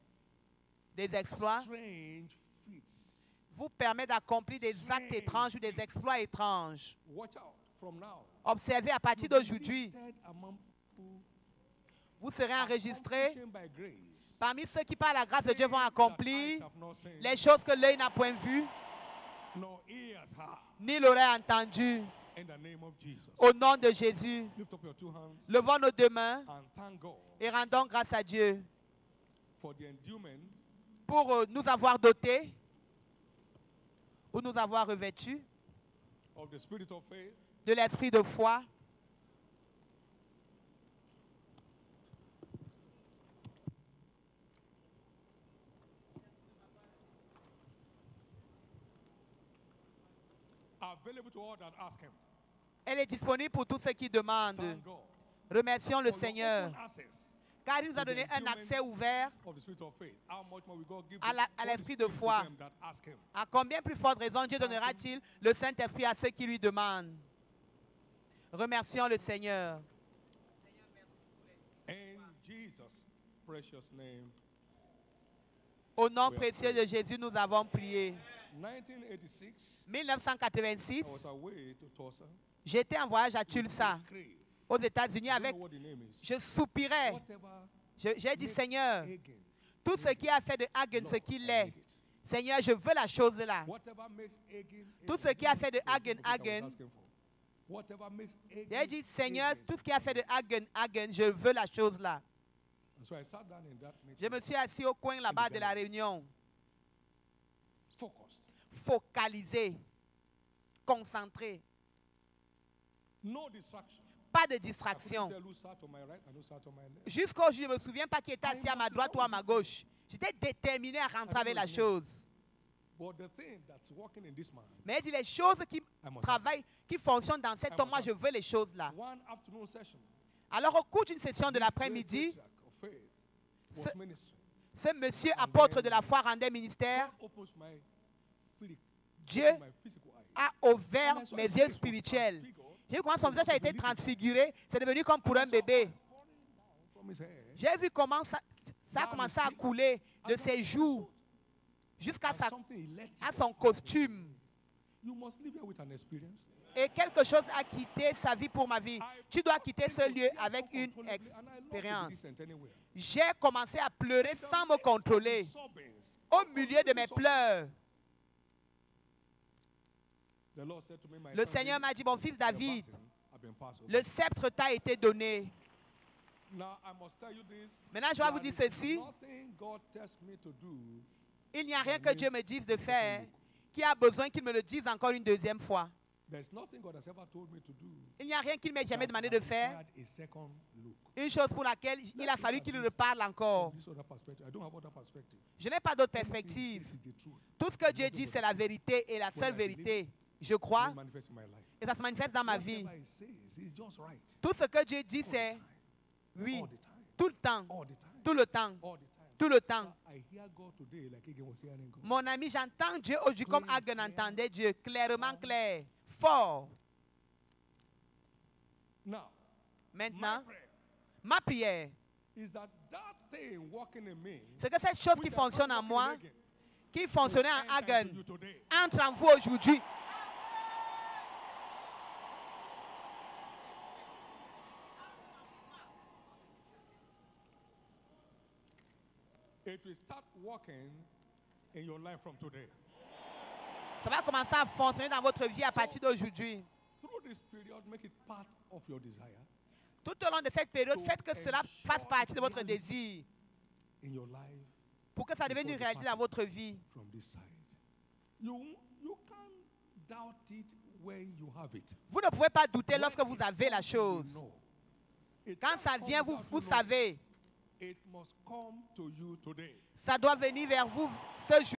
des exploits, Strange feats. vous permet d'accomplir des actes étranges ou des exploits étranges. Watch out from now. Observez à partir d'aujourd'hui, Listed among people vous serez enregistrés accomplishing by grace parmi ceux qui par la grâce de Dieu vont accomplir that eyes have not seen, les choses que l'œil n'a point vues, nor ears heard. ni l'oreille entendu. In the name of Jesus. Au nom de Jésus, Lift up your two hands levons nos deux mains and thank God et rendons grâce à Dieu for the endowment pour nous avoir dotés ou nous avoir revêtus of the spirit of faith de l'esprit de foi, available to all that ask Him. elle est disponible pour tous ceux qui demandent. Thank God Remercions le for your Seigneur, open access car il nous a donné un accès ouvert of the spirit of faith. How much more will God give à the l'esprit Holy de Spirit foi. to them that ask Him? À combien plus forte raison Dieu donnera-t-il le Saint-Esprit à ceux qui lui demandent? Remercions le Seigneur. In Jesus' precious name. Au nom précieux de Jésus, nous avons prié. 1986, I 1986, was away to Tulsa. j'étais en voyage à Tulsa, Crave. aux États-Unis, I don't avec, know what the name is. je soupirais Whatever J'ai dit, Seigneur, Hagen, tout ce qui a fait de Hagen ce qu'il est, Seigneur, je veux la chose là. whatever makes Hagen, Tout ce qui a fait de Hagen, I was Hagen, asking for. Whatever makes Hagen, j'ai dit, Seigneur, Hagen. tout ce qui a fait de Hagen, Hagen, je veux la chose là. And so I sat down in that Je meeting, me suis assis au coin là-bas de la réunion, focused. focalisé, concentré, No distraction. pas de I distraction. couldn't tell who sat on my right and who sat on my left. Jusqu'au jour, je ne me souviens pas qui était assis à ma droite ou à ma gauche. J'étais déterminé à rentrer avec la chose. But the thing that's working in this man, Mais il dit les choses qui I must travaillent, qui fonctionnent dans cet homme, moi je veux les choses là. one afternoon session, Alors au cours d'une session de this l'après-midi, great patriarch of faith ce- was ministering. ce monsieur apôtre de la foi rendait ministère. God opens my Dieu opened my physical eye. a ouvert mes yeux spirituels. J'ai vu comment son visage a été transfiguré. C'est devenu comme pour un bébé. From his hair, J'ai vu comment ça a commencé à couler de ses joues jusqu'à and something electric à was son happening. costume. You must live here with an experience. Et quelque chose a quitté sa vie pour ma vie. Tu dois quitter ce lieu avec une And I love to be expérience. decent anywhere. J'ai commencé à pleurer sans me contrôler, Sobbings. au milieu de mes pleurs. The Lord said to me, my Le son Seigneur David, m'a dit, mon fils the David, baton have been passed over. le sceptre t'a été donné. Now I must tell you this. Maintenant, je vais vous there dire is ceci. nothing God tells me to do. Il n'y a rien que Dieu me dise de faire qui a besoin qu'il me le dise encore une deuxième fois. There's nothing God has ever told me to do. Il n'y a rien qu'il m'ait jamais that demandé has de faire. required a second look. Une chose pour laquelle il a fallu qu'il reparle encore. This other perspective. I don't have other perspective. Je n'ai pas d'autre Everything perspective. is the truth. Tout ce que Dieu dit, c'est la vérité et la seule vérité. Je crois It manifests in my life. et ça se manifeste dans ma vie. Whatever he says, he's just right. Tout ce que Dieu dit, c'est oui, All the time. tout le temps, All the time. tout le temps, All the time. tout le temps. I hear God today like Hagen was hearing God. Mon ami, j'entends Dieu aujourd'hui comme Hagen entendait Dieu, clairement clair, fort. Now, Maintenant, my prayer ma prière, is that thing working in me, c'est que cette chose qui which has fonctionne not en worked in moi, Hagen, qui fonctionnait will en enter Hagen, into you today. entre en vous aujourd'hui. It will start working in your life from today. Ça va commencer à fonctionner dans votre vie à partir d'aujourd'hui. Through this period, make it part of your desire Tout au long de cette période, faites que cela fasse partie de votre désir in your life pour que ça devienne une réalité dans votre vie. from this side. You can't doubt it when you have it. Vous ne pouvez pas douter lorsque vous avez la chose. No. It Quand can't ça come vient, vous, without vous you knowing. savez, It must come to you today. ça doit venir vers vous ce jour.